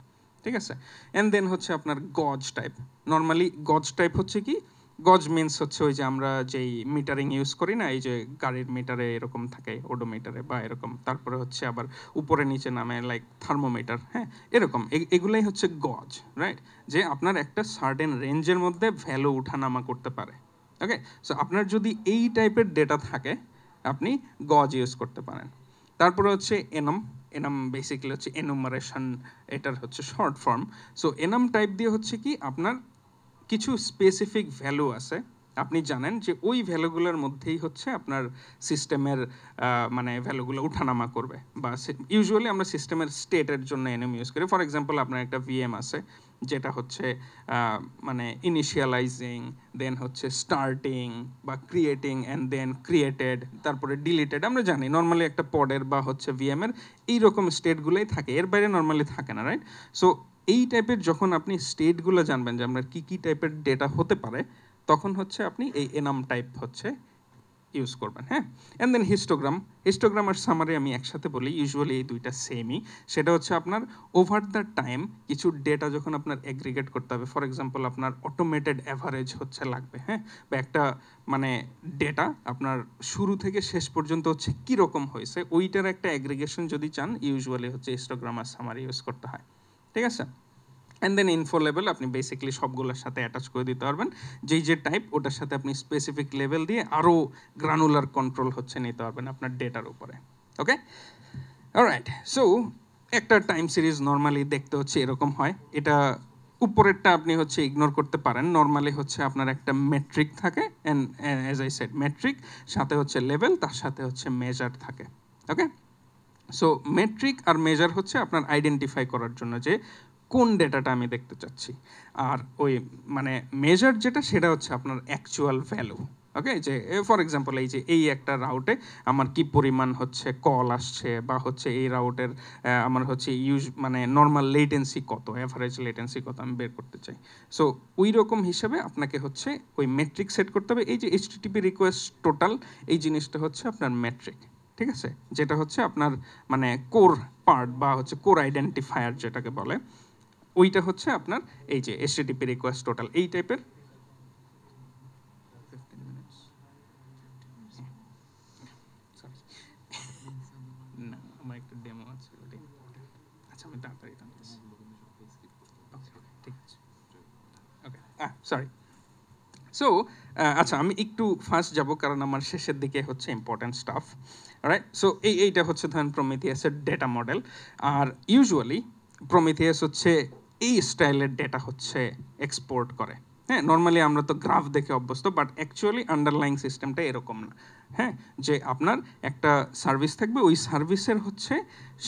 ঠিক আছে, অ্যান্ড দেন হচ্ছে আপনার গজ টাইপ। নর্মালি গজ টাইপ হচ্ছে কি, গজ মিনস হচ্ছে ওই যে আমরা যেই মিটারিং ইউজ করি না, এই যে গাড়ির মিটারে এরকম থাকে ওডোমিটারে বা এরকম, তারপরে হচ্ছে আবার উপরে নিচে নামে লাইক থার্মোমিটার। হ্যাঁ, এরকম এগুলাই হচ্ছে গজ, রাইট? যে আপনার একটা সার্টেন রেঞ্জের মধ্যে ভ্যালু উঠানামা করতে পারে। ওকে, সো আপনার যদি এই টাইপের ডেটা থাকে আপনি গজ ইউজ করতে পারেন। তারপরে হচ্ছে এনম। এনম বেসিক্যালি হচ্ছে এনুমারেশন, এটার হচ্ছে শর্ট ফর্ম। সো এনম টাইপ দিয়ে হচ্ছে কি আপনার কিছু স্পেসিফিক ভ্যালু আছে, আপনি জানেন যে ওই ভ্যালুগুলোর মধ্যেই হচ্ছে আপনার সিস্টেমের মানে ভ্যালুগুলো উঠানামা করবে, বা ইউজুয়ালি আমরা সিস্টেমের স্টেটের জন্য এনএম ইউজ করি। ফর এক্সাম্পল আপনার একটা ভিএম আছে যেটা হচ্ছে মানে ইনিশিয়ালাইজিং, দেন হচ্ছে স্টার্টিং বা ক্রিয়েটিং, অ্যান্ড দেন ক্রিয়েটেড, তারপরে ডিলিটেড। আমরা জানি নর্মালি একটা পডের বা হচ্ছে ভিএমের এইরকম স্টেটগুলোই থাকে, এর বাইরে নর্মালি থাকে না, রাইট? সো এই টাইপের যখন আপনি স্টেটগুলো জানবেন যে আপনার কী কী টাইপের ডেটা হতে পারে, তখন হচ্ছে আপনি এই এনাম টাইপ হচ্ছে ইউজ করবেন। হ্যাঁ, অ্যান্ড দেন হিস্টোগ্রাম আর সামারি আমি একসাথে বলি, ইউজুয়ালি এই দুইটা সেমই। সেটা হচ্ছে আপনার ওভার দ্য টাইম কিছু ডেটা যখন আপনার এগ্রিগেট করতে হবে, ফর এক্সাম্পল আপনার অটোমেটেড অ্যাভারেজ হচ্ছে লাগবে। হ্যাঁ, বা একটা মানে ডেটা আপনার শুরু থেকে শেষ পর্যন্ত হচ্ছে কীরকম হয়েছে ওইটার একটা অ্যাগ্রিগেশন যদি চান, ইউজুয়ালি হচ্ছে হিস্টোগ্রাম আর সামারি ইউজ করতে হয়। ঠিক আছে, অ্যান্ড দেন ইনফো লেভেল আপনি বেসিক্যালি সবগুলোর সাথে অ্যাটাচ করে দিতে পারবেন, যেই যে টাইপ ওটার সাথে আপনি স্পেসিফিক লেভেল দিয়ে আরও গ্রানুলার কন্ট্রোল হচ্ছে নিতে পারবেন আপনার ডেটার উপরে। ওকে, অলরাইট। সো একটা টাইম সিরিজ নর্মালি দেখতে হচ্ছে এরকম হয়। এটা উপরেরটা আপনি হচ্ছে ইগনোর করতে পারেন, নর্মালি হচ্ছে আপনার একটা মেট্রিক থাকে, and as I said metric সাথে হচ্ছে লেভেল, তার সাথে হচ্ছে মেজার থাকে। ওকে, সো মেট্রিক আর মেজার হচ্ছে আপনার আইডেন্টিফাই করার জন্য যে কোন ডেটাটা আমি দেখতে চাচ্ছি, আর ওই মানে মেজার যেটা সেটা হচ্ছে আপনার অ্যাকচুয়াল ভ্যালু। ওকে, যে ফর এক্সাম্পল এই যে এই একটা রাউটে আমার কি পরিমাণ হচ্ছে কল আসছে, বা হচ্ছে এই রাউটের আমার হচ্ছে মানে নর্মাল লেটেন্সি কত, অ্যাভারেজ লেটেন্সি কত আমি বের করতে চাই। সো ওই রকম হিসাবে আপনাকে হচ্ছে ওই মেট্রিক সেট করতে হবে। এই যে এইচটিটিপি রিকোয়েস্ট টোটাল, এই জিনিসটা হচ্ছে আপনার মেট্রিক। ঠিক আছে, যেটা হচ্ছে আপনার মানে কোর পার্ট বা হচ্ছে কোর আইডেন্টিফায়ার যেটাকে বলে। ওইটা হচ্ছে আপনার এই যে HTTP রিকোয়েস্ট টোটাল এই টাইপের। না আমার একটা ডেমো আছে ওটা। আচ্ছা আমি তাড়াতাড়ি টানতেছি। ঠিক আছে ওকে সরি। সো আচ্ছা আমি একটু ফাস্ট যাব কারণ আমার শেষের দিকে হচ্ছে ইম্পর্টেন্ট স্টাফ। রাইট, সো এইটা হচ্ছে ধরেন প্রমিথিয়াসের ডেটা মডেল। আর ইউজুয়ালি প্রমিথিয়াস হচ্ছে এই স্টাইলের ডেটা হচ্ছে এক্সপোর্ট করে। হ্যাঁ, নর্মালি আমরা তো গ্রাফ দেখে অভ্যস্ত, বাট অ্যাকচুয়ালি আন্ডারলাইং সিস্টেমটা এরকম না। হ্যাঁ, যে আপনার একটা সার্ভিস থাকবে, ওই সার্ভিসের হচ্ছে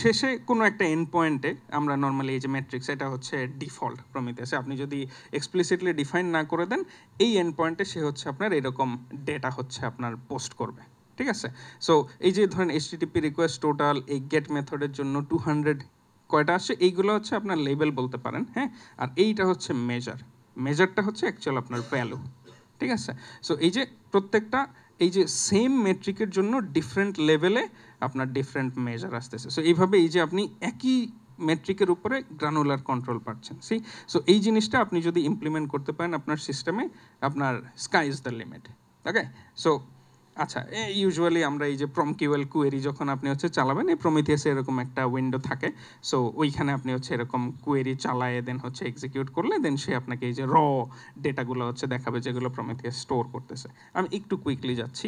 শেষে কোনো একটা এন্ড পয়েন্টে আমরা নর্মালি এই যে ম্যাট্রিক্স, এটা হচ্ছে ডিফল্ট প্রমিথিয়াসে, আপনি যদি এক্সপ্লিসিটলি ডিফাইন না করে দেন এই এন্ড পয়েন্টে সে হচ্ছে আপনার এরকম ডেটা হচ্ছে আপনার পোস্ট করবে। ঠিক আছে, সো এই যে ধরেন HTTP রিকোয়েস্ট টোটাল এই গেট মেথডের জন্য 200 কয়টা আসছে, এইগুলো হচ্ছে আপনার লেবেল বলতে পারেন। হ্যাঁ, আর এইটা হচ্ছে মেজারটা হচ্ছে অ্যাকচুয়াল আপনার ভ্যালু। ঠিক আছে, সো এই যে প্রত্যেকটা এই যে সেম মেট্রিকের জন্য ডিফারেন্ট লেভেলে আপনার ডিফারেন্ট মেজার আসতেছে। সো এইভাবে এই যে আপনি একই মেট্রিকের উপরে গ্রানুলার কন্ট্রোল পাচ্ছেন। সো এই জিনিসটা আপনি যদি ইমপ্লিমেন্ট করতে পারেন আপনার সিস্টেমে, আপনার sky is the limit. Okay, so আচ্ছা ইউজুয়ালি আমরা এই যে প্রমকিউএল কুয়েরি যখন আপনি হচ্ছে চালাবেন, এই প্রমিথিয়াসে এরকম একটা উইন্ডো থাকে। সো ওইখানে আপনি হচ্ছে এরকম কুয়েরি চালায় দেন হচ্ছে এক্সিকিউট করলে দেন সে আপনাকে এই যে র ডেটাগুলো হচ্ছে দেখাবে যেগুলো প্রমিথিয়াস স্টোর করতেছে। আমি একটু কুইকলি যাচ্ছি।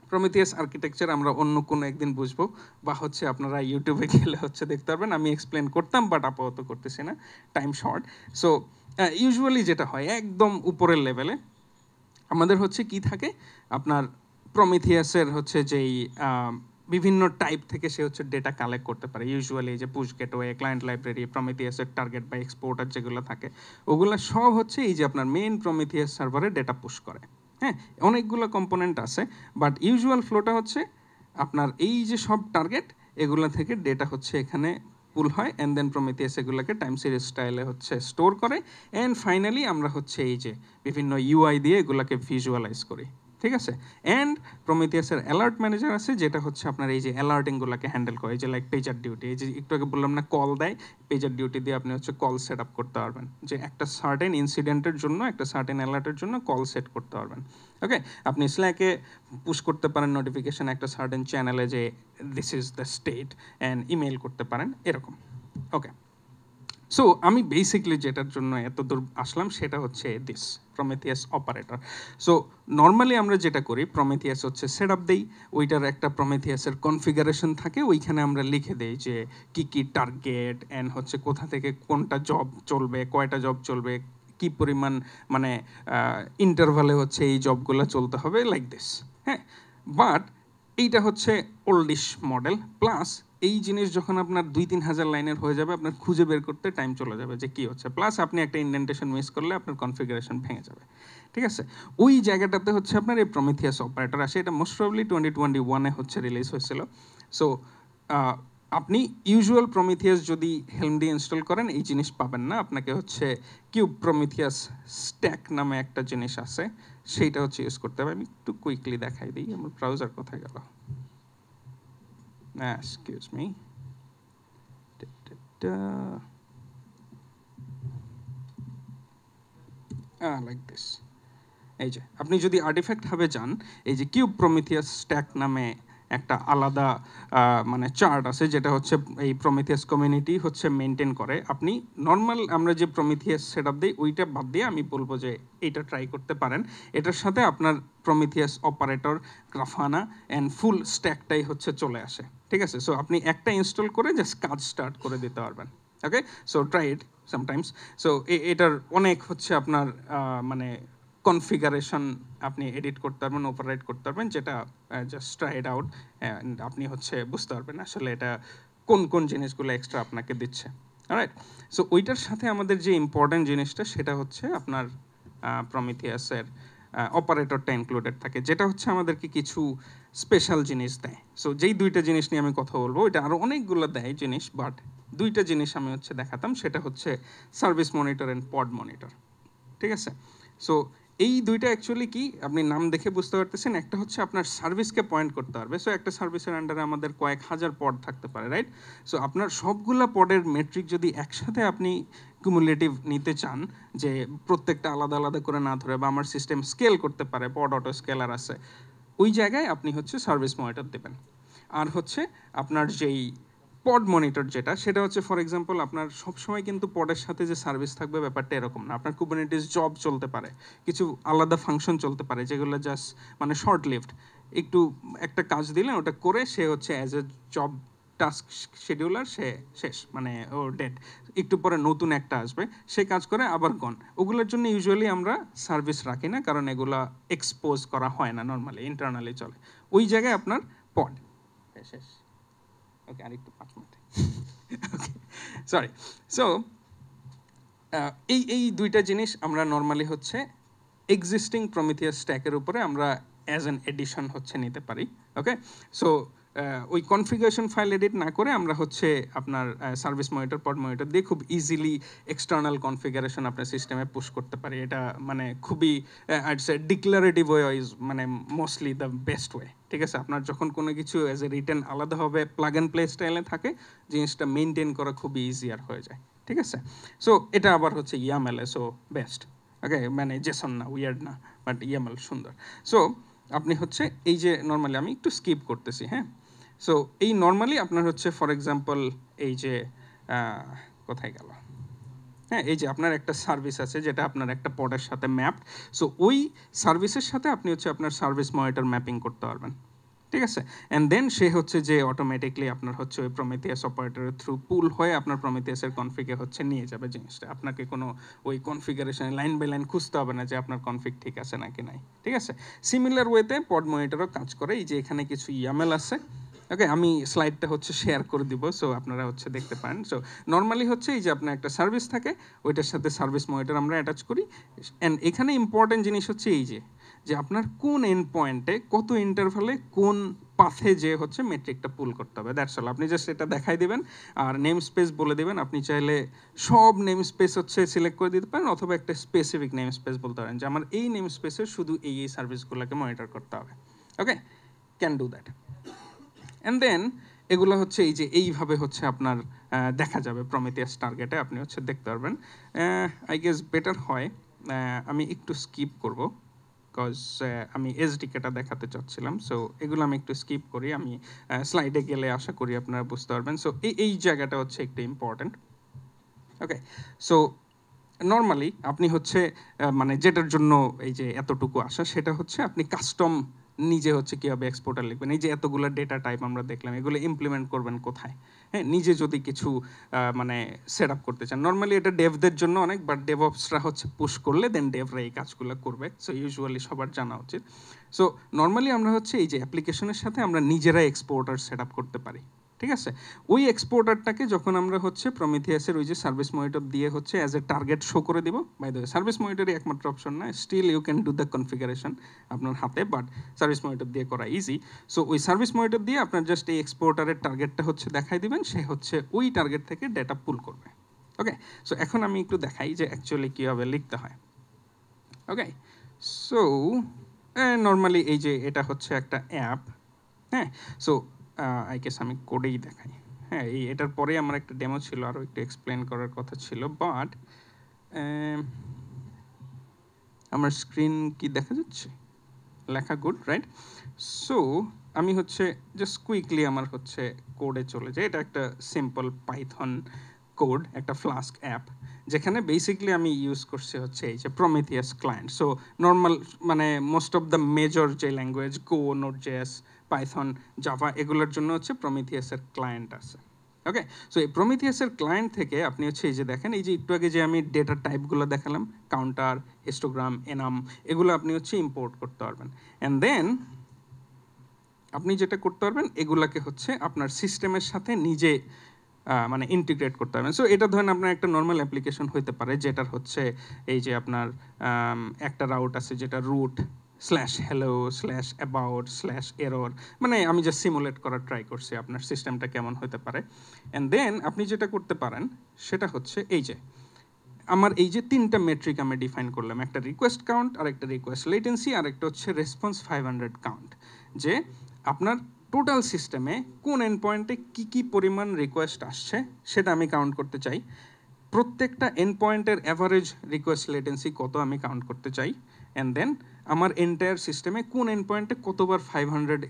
প্রমিথিয়াস আর্কিটেকচার আমরা অন্য কোনো একদিন বুঝবো, বা হচ্ছে আপনারা ইউটিউবে গেলে হচ্ছে দেখতে পারবেন। আমি এক্সপ্লেন করতাম বাট আপাতত করতেছি না, টাইম শর্ট। সো ইউজুয়ালি যেটা হয় একদম উপরের লেভেলে আমাদের হচ্ছে কি থাকে, আপনার প্রমিথিয়াসের হচ্ছে যেই বিভিন্ন টাইপ থেকে সে হচ্ছে ডেটা কালেক্ট করতে পারে। ইউজুয়ালি যে পুশ গেটওয়ে, ক্লায়েন্ট লাইব্রেরি, প্রমিথিয়াসের টার্গেট বা এক্সপোর্টার যেগুলো থাকে, ওগুলো সব হচ্ছে এই যে আপনার মেইন প্রমিথিয়াস সার্ভারে ডেটা পুশ করে। হ্যাঁ, অনেকগুলো কম্পোনেন্ট আছে, বাট ইউজুয়াল ফ্লোটা হচ্ছে আপনার এই যে সব টার্গেট, এগুলো থেকে ডেটা হচ্ছে এখানে পুল হয়, অ্যান্ড দেন প্রমিথিয়াস এগুলোকে টাইম সিরিজ স্টাইলে হচ্ছে স্টোর করে, অ্যান্ড ফাইনালি আমরা হচ্ছে এই যে বিভিন্ন UI দিয়ে এগুলোকে ভিজুয়ালাইজ করি। ঠিক আছে, অ্যান্ড প্রমিথিয়াসের অ্যালার্ট ম্যানেজার আছে, যেটা হচ্ছে আপনার এই যে অ্যালার্টিংগুলোকে হ্যান্ডেল করে, এই যে লাইক পেজার ডিউটি, এই যে একটু আগে বললাম না কল দেয়, পেজার ডিউটি দিয়ে আপনি হচ্ছে কল সেট আপ করতে পারবেন, যে একটা সার্টেন ইনসিডেন্টের জন্য, একটা সার্টেন অ্যালার্টের জন্য কল সেট করতে পারবেন। ওকে, আপনি স্ল্যাকে পুশ করতে পারেন নোটিফিকেশন একটা সার্টেন চ্যানেলে যে this is the state, and email করতে পারেন এরকম। ওকে, সো আমি বেসিকলি যেটার জন্য এত দূর আসলাম সেটা হচ্ছে দিস প্রমিথিয়াস অপারেটর। সো নর্মালি আমরা যেটা করি, প্রমিথিয়াস হচ্ছে সেট আপ দেই, ওইটার একটা প্রমিথিয়াসের কনফিগারেশন থাকে, ওইখানে আমরা লিখে দেই যে কি কি টার্গেট অ্যান্ড হচ্ছে কোথা থেকে কোনটা জব চলবে, কয়টা জব চলবে, কি পরিমাণ মানে ইন্টারভালে হচ্ছে এই জবগুলো চলতে হবে, লাইক দিস। হ্যাঁ, বাট এইটা হচ্ছে ওল্ডিশ মডেল, প্লাস এই জিনিস যখন আপনার 2-3 হাজার লাইনের হয়ে যাবে, আপনার খুঁজে বের করতে টাইম চলে যাবে যে কি হচ্ছে, প্লাস আপনি একটা ইন্ডেন্টেশন মিস করলে আপনার কনফিগারেশন ভেঙে যাবে। ঠিক আছে, ওই জায়গাটাতে হচ্ছে আপনার এই প্রমিথিয়াস অপারেটর আসে। এটা মোস্ট প্রবলি 2021-এ হচ্ছে রিলিজ হয়েছিল। সো আপনি ইউজুয়াল প্রমিথিয়াস যদি হেলম দিয়ে ইনস্টল করেন এই জিনিস পাবেন না, আপনাকে হচ্ছে কিউব প্রমিথিয়াস স্ট্যাক নামে একটা জিনিস আছে, সেইটা হচ্ছে ইউজ করতে হবে। আমি একটু কুইকলি দেখাই দিই, আমার ব্রাউজার কোথায় গেল, excuse me. Like this. এই যে আপনি যদি আর্টিফ্যাক্ট হাবে যান, এই যে কিউব প্রমিথিয়াস স্ট্যাক নামে একটা আলাদা মানে চার্ট আছে, যেটা হচ্ছে এই প্রমিথিয়াস কমিউনিটি হচ্ছে মেনটেন করে। আপনি নর্মাল আমরা যে প্রমিথিয়াস সেট আপ দিই ওইটা বাদ দিয়ে আমি বলবো যে এইটা ট্রাই করতে পারেন। এটার সাথে আপনার প্রমিথিয়াস অপারেটর, গ্রাফানা অ্যান্ড ফুল স্ট্যাকটাই হচ্ছে চলে আসে। ঠিক আছে, সো আপনি একটা ইনস্টল করে জাস্ট কাজ স্টার্ট করে দিতে পারবেন। Okay, so try it sometimes. So এটার অনেক হচ্ছে আপনার মানে কনফিগারেশন আপনি এডিট করতে পারবেন, ওভাররাইট করতে পারবেন, যেটা জাস্ট ট্রাই ইট আউট, আপনি হচ্ছে বুঝতে পারবেন আসলে এটা কোন কোন জিনিসগুলো এক্সট্রা আপনাকে দিচ্ছে। অলরাইট, সো ওইটার সাথে আমাদের যে ইম্পর্ট্যান্ট জিনিসটা সেটা হচ্ছে আপনার প্রমিথিয়াসের অপারেটরটা ইনক্লুডেড থাকে, যেটা হচ্ছে আমাদেরকে কিছু স্পেশাল জিনিস দেয়। সো যেই দুইটা জিনিস নিয়ে আমি কথা বলবো, এটা আরও অনেকগুলো দেয় জিনিস, বাট দুইটা জিনিস আমি হচ্ছে দেখাতাম, সেটা হচ্ছে service monitor and pod monitor. ঠিক আছে, সো এই দুইটা অ্যাকচুয়ালি কি আপনি নাম দেখে বুঝতে পারতেছেন, একটা হচ্ছে আপনার সার্ভিসকে পয়েন্ট করতে পারবে। সো একটা সার্ভিসের আন্ডারে আমাদের কয়েক হাজার পড থাকতে পারে, রাইট? সো আপনার সবগুলা পডের মেট্রিক যদি একসাথে আপনি কিউমুলেটিভ নিতে চান, যে প্রত্যেকটা আলাদা আলাদা করে না ধরে, বা আমার সিস্টেম স্কেল করতে পারে, পড অটো স্কেলার আছে, ওই জায়গায় আপনি হচ্ছে সার্ভিস মনিটর দেবেন। আর হচ্ছে আপনার যেই পড মনিটর যেটা, সেটা হচ্ছে ফর এক্সাম্পল আপনার সবসময় কিন্তু পডের সাথে যে সার্ভিস থাকবে ব্যাপারটা এরকম না। আপনার কুবারনেটিস জব চলতে পারে, কিছু আলাদা ফাংশন চলতে পারে যেগুলো জাস্ট মানে শর্ট লিভড, একটু একটা কাজ দিলেন ওটা করে সে হচ্ছে as a job task scheduler সে শেষ, মানে ও ডেড। একটু পরে নতুন একটা আসবে, সে কাজ করে আবার গন। ওগুলোর জন্য ইউজুয়ালি আমরা সার্ভিস রাখি না, কারণ এগুলা এক্সপোজ করা হয় না, নর্মালি ইন্টারনালি চলে। ওই জায়গায় আপনার পড শেষ। ওকে, আরেকটু 5 মিনিট। ওকে, সরি। সো এই দুইটা জিনিস আমরা নর্মালি হচ্ছে এক্সিস্টিং প্রমিথিয়াস স্ট্যাকের উপরে আমরা অ্যাজ অ্যান এডিশন হচ্ছে নিতে পারি। ওকে, সো ওই কনফিগারেশন ফাইল এডিট না করে আমরা হচ্ছে আপনার সার্ভিস মনিটর, পড মনিটর দিয়ে খুব ইজিলি এক্সটার্নাল কনফিগারেশন আপনার সিস্টেমে পুশ করতে পারি। এটা মানে খুবই ডিক্লারেটিভ ওয়ে ইজ মানে মোস্টলি দ্য বেস্ট ওয়ে। ঠিক আছে, আপনার যখন কোনো কিছু অ্যাজ এ রিটেন আলাদাভাবে প্লাগ অ্যান্ড প্লে স্টাইলে থাকে, জিনিসটা মেনটেন করা খুবই ইজিয়ার হয়ে যায়। ঠিক আছে, সো এটা আবার হচ্ছে ইয়ামেলে, সো বেস্ট। ওকে, মানে জেসন না, উইয়ার্ড না, বাট ইয়ামেল সুন্দর। সো আপনি হচ্ছে এই যে নর্মালি আমি একটু স্কিপ করতেছি, হ্যাঁ। সো এই নর্মালি আপনার হচ্ছে ফর এক্সাম্পল এই যে কোথায় গেল, হ্যাঁ, এই যে আপনার একটা সার্ভিস আছে যেটা আপনার একটা পডের সাথে ম্যাপড। সো ওই সার্ভিসের সাথে আপনি হচ্ছে আপনার সার্ভিস মনিটর ম্যাপিং করতে পারবেন। ঠিক আছে, অ্যান্ড দেন সে হচ্ছে যে অটোমেটিকলি আপনার হচ্ছে ওই প্রমিথিয়াস অপারেটরের থ্রু পুল হয়ে আপনার প্রমিথিয়াসের কনফিগে হচ্ছে নিয়ে যাবে জিনিসটা। আপনাকে কোনো ওই কনফিগারেশনে লাইন বাই লাইন খুঁজতে হবে না যে আপনার কনফিগ ঠিক আছে নাকি নাই। ঠিক আছে, সিমিলার ওয়েতে পড মনিটরও কাজ করে। এই যে এখানে কিছু ইয়ামেল আছে। ওকে, আমি স্লাইডটা হচ্ছে শেয়ার করে দিব, সো আপনারা হচ্ছে দেখতে পারেন। সো নর্মালি হচ্ছে এই যে আপনার একটা সার্ভিস থাকে, ওইটার সাথে সার্ভিস মনিটর আমরা অ্যাটাচ করি। অ্যান্ড এখানে ইম্পর্টেন্ট জিনিস হচ্ছে এই যে আপনার কোন এন্ড পয়েন্টে কত ইন্টারভালে কোন পাথে যে হচ্ছে মেট্রিকটা পুল করতে হবে, দ্যাটস অল। আপনি জাস্ট এটা দেখাই দিবেন আর নেম স্পেস বলে দিবেন। আপনি চাইলে সব নেম স্পেস হচ্ছে সিলেক্ট করে দিতে পারেন, অথবা একটা স্পেসিফিক নেম স্পেস বলতে পারেন যে আমার এই নেম স্পেসে শুধু এই সার্ভিসগুলোকে মনিটর করতে হবে। Okay, can do that. And then এগুলো হচ্ছে এই যে এইভাবে হচ্ছে আপনার দেখা যাবে প্রমিথিয়াস টার্গেটে, আপনি হচ্ছে দেখতে পারবেন। আই গেস বেটার হয় আমি একটু স্কিপ করব, বিকজ আমি এসডিকেটা দেখাতে চাচ্ছিলাম। সো এগুলো আমি একটু স্কিপ করি, আমি স্লাইডে গেলে আশা করি আপনারা বুঝতে পারবেন। সো এই জায়গাটা হচ্ছে একটু ইম্পর্ট্যান্ট। ওকে, সো নর্মালি আপনি হচ্ছে মানে যেটার জন্য এই যে এতটুকু আসা, সেটা হচ্ছে আপনি কাস্টম নিজে হচ্ছে কীভাবে এক্সপোর্টার লিখবেন। এই যে এতগুলো ডেটা টাইপ আমরা দেখলাম, এগুলো ইমপ্লিমেন্ট করবেন কোথায়? হ্যাঁ, নিজে যদি কিছু মানে সেট আপ করতে চান, নর্মালি এটা ডেভদের জন্য অনেক, বাট ডেভঅপসরা হচ্ছে পুশ করলে দেন ডেভরা এই কাজগুলো করবে। সো ইউজুয়ালি সবার জানা উচিত। সো নর্মালি আমরা হচ্ছে এই যে অ্যাপ্লিকেশনের সাথে আমরা নিজেরাই এক্সপোর্টার সেট আপ করতে পারি। ঠিক আছে, ওই এক্সপোর্টারটাকে যখন আমরা হচ্ছে প্রমিথিয়াসের ওই যে সার্ভিস মনিটর দিয়ে হচ্ছে অ্যাজ এ টার্গেট শো করে দিব। বাই দ্য ওয়ে, সার্ভিস মনিটরই একমাত্র অপশন না, still you can do the configuration আপনার হাতে, বাট সার্ভিস মনিটর দিয়ে করা ইজি। সো ওই সার্ভিস মনিটর দিয়ে আপনার জাস্ট এই এক্সপোর্টারের টার্গেটটা হচ্ছে দেখাই দিবেন, সে হচ্ছে ওই টার্গেট থেকে ডেটা পুল করবে। ওকে, সো এখন আমি একটু দেখাই যে অ্যাকচুয়ালি কীভাবে লিখতে হয়। ওকে, সো নর্মালি এই যে এটা হচ্ছে একটা অ্যাপ, হ্যাঁ। সো আই গেস আমি কোডেই দেখাই। হ্যাঁ, এটার পরে আমার একটা ডেমো ছিল, আরও একটু এক্সপ্লেন করার কথা ছিল, বাট আমার স্ক্রিন কি দেখা যাচ্ছে? লেখা গুড, রাইট? সো আমি হচ্ছে জাস্ট কুইকলি আমার হচ্ছে কোডে চলে যাই। এটা একটা সিম্পল পাইথন কোড, একটা ফ্লাস্ক অ্যাপ, যেখানে বেসিকলি আমি ইউজ করছি হচ্ছে এই যে প্রমিথিয়াস ক্লায়েন্ট। সো নর্মাল মানে মোস্ট অফ দ্য মেজর যে ল্যাঙ্গুয়েজ, গো, নোট.js, পাইথন, জাভা, এগুলোর জন্য হচ্ছে প্রমিথিয়াসের ক্লায়েন্ট আছে। ওকে, সো এই প্রমিথিয়াসের ক্লায়েন্ট থেকে আপনি হচ্ছে এই যে দেখেন, এই যে একটু আগে যে আমি ডেটা টাইপগুলো দেখালাম, কাউন্টার, হিস্টোগ্রাম, এনাম, এগুলো আপনি হচ্ছে ইম্পোর্ট করতে পারবেন। অ্যান্ড দেন আপনি যেটা করতে পারবেন, এগুলাকে হচ্ছে আপনার সিস্টেমের সাথে নিজে মানে ইন্টিগ্রেট করতে পারবেন। সো এটা ধরেন আপনার একটা নর্মাল অ্যাপ্লিকেশন হতে পারে, যেটার হচ্ছে এই যে আপনার একটা রাউট আছে যেটা রুট /hello/about/error, মানে আমি জাস্ট সিমুলেট করার ট্রাই করছি আপনার সিস্টেমটা কেমন হতে পারে। অ্যান্ড দেন আপনি যেটা করতে পারেন সেটা হচ্ছে এই যে আমার এই যে 3টা মেট্রিক আমি ডিফাইন করলাম, একটা রিকোয়েস্ট কাউন্ট, আর একটা রিকোয়েস্ট লেটেন্সি, আর একটা হচ্ছে রেসপন্স 500 কাউন্ট, যে আপনার টোটাল সিস্টেমে কোন এন্ড পয়েন্টে কী কী পরিমাণ রিকোয়েস্ট আসছে সেটা আমি কাউন্ট করতে চাই। প্রত্যেকটা এন্ড পয়েন্টের অ্যাভারেজ রিকোয়েস্ট লেটেন্সি কত আমি কাউন্ট করতে চাই, অ্যান্ড দেন আমার এন্টায়ার সিস্টেমে কোন এন্ড পয়েন্টে কতবার 500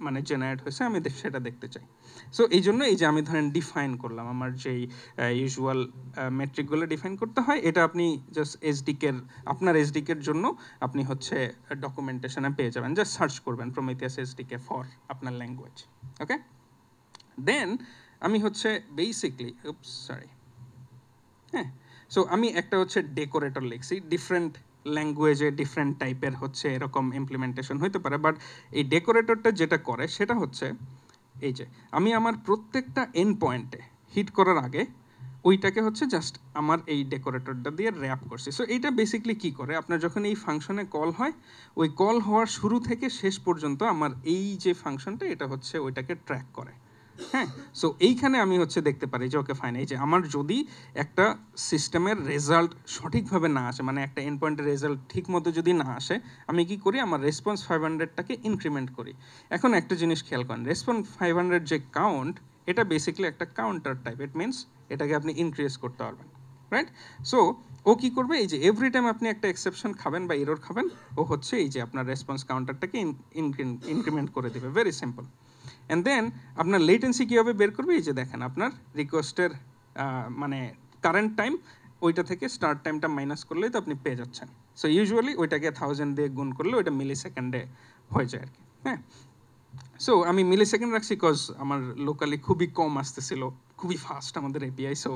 মানে জেনারেট হয়েছে আমি সেটা দেখতে চাই। সো এই জন্য এই যে আমি ধরেন ডিফাইন করলাম আমার যেই ইউজুয়াল মেট্রিকগুলো ডিফাইন করতে হয়, এটা আপনি জাস্ট এসডিকের আপনার এসডিকের জন্য আপনি হচ্ছে ডকুমেন্টেশনে পেয়ে যাবেন, জাস্ট সার্চ করবেন প্রমিথিয়াস এসডিকে ফর আপনার ল্যাঙ্গুয়েজ। ওকে, দেন আমি হচ্ছে বেসিকলি সরি হ্যাঁ, সো আমি একটা হচ্ছে ডেকোরেটর লিখছি, ডিফারেন্ট ল্যাঙ্গুয়েজে ডিফারেন্ট টাইপের হচ্ছে এরকম ইমপ্লিমেন্টেশন হতে পারে, বাট এই ডেকোরেটরটা যেটা করে সেটা হচ্ছে এই যে আমি আমার প্রত্যেকটা এন্ড পয়েন্টে হিট করার আগে ওইটাকে হচ্ছে জাস্ট আমার এই ডেকোরেটরটা দিয়ে র্যাপ করছি। সো এইটা বেসিকলি কি করে, আপনার যখন এই ফাংশনে কল হয় ওই কল হওয়ার শুরু থেকে শেষ পর্যন্ত আমার এই যে ফাংশনটা এটা হচ্ছে ওইটাকে ট্র্যাক করে। হ্যাঁ, সো এইখানে আমি হচ্ছে দেখতে পারি যে ওকে ফাইন, এই যে আমার যদি একটা সিস্টেমের রেজাল্ট সঠিকভাবে না আসে, মানে একটা এন্ড পয়েন্টের রেজাল্ট ঠিক মতো যদি না আসে, আমি কি করি আমার রেসপন্স 500টাকে ইনক্রিমেন্ট করি। এখন একটা জিনিস খেয়াল করেন, রেসপন্স 500 যে কাউন্ট এটা বেসিক্যালি একটা কাউন্টার টাইপ, ইট মিনস এটাকে আপনি ইনক্রিজ করতে পারবেন, রাইট? সো ও কি করবে, এই যে এভরি টাইম আপনি একটা এক্সেপশন খাবেন বা এরর খাবেন, ও হচ্ছে এই যে আপনার রেসপন্স কাউন্টারটাকে ইনক্রিমেন্ট করে দেবে, ভেরি সিম্পল। অ্যান্ড দেন আপনার লেটেন্সি কীভাবে বের করবে, এই যে দেখেন আপনার রিকোয়েস্টের মানে কারেন্ট টাইম ওইটা থেকে স্টার্ট টাইমটা মাইনাস করলেই তো আপনি পেয়ে যাচ্ছেন। সো ইউজুয়ালি ওইটাকে 1000 দিয়ে গুণ করলে ওইটা মিলি সেকেন্ডে হয়ে যায় আর কি। হ্যাঁ, সো আমি মিলি সেকেন্ড রাখছি বিকজ আমার লোকালি খুবই কম আসতেছিল, খুবই ফাস্ট আমাদের এপিআই, সো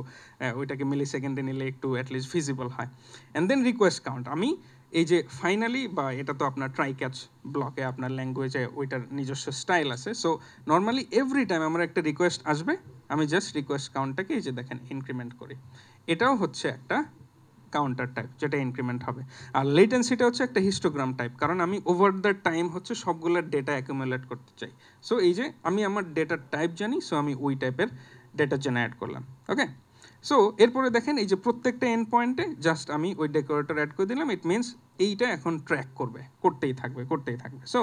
ওইটাকে মিলি সেকেন্ডে নিলে একটু অ্যাটলিস্ট ভিজিবল হয়। অ্যান্ড দেন রিকোয়েস্ট কাউন্ট আমি এই যে ফাইনালি, বা এটা তো আপনার ট্রাই ক্যাচ ব্লকে আপনার ল্যাঙ্গুয়েজে ওইটার নিজস্ব স্টাইল আছে, সো নর্মালি এভরি টাইম আমার একটা রিকোয়েস্ট আসবে আমি জাস্ট রিকোয়েস্ট কাউন্টটাকে এই যে দেখেন ইনক্রিমেন্ট করি, এটাও হচ্ছে একটা কাউন্টার টাইপ যেটা ইনক্রিমেন্ট হবে। আর লেটেন্সিটা হচ্ছে একটা হিস্টোগ্রাম টাইপ, কারণ আমি ওভার দ্য টাইম হচ্ছে সবগুলোর ডেটা অ্যাকুমুলেট করতে চাই। সো এই যে আমি আমার ডেটার টাইপ জানি, সো আমি ওই টাইপের ডেটা জেনারেট করলাম। ওকে, সো এরপরে দেখেন এই যে প্রত্যেকটা এন্ড পয়েন্টে জাস্ট আমি ওই ডেকোরেটর অ্যাড করে দিলাম, ইট মিনস এইটা এখন ট্র্যাক করবে, করতেই থাকবে করতেই থাকবে। সো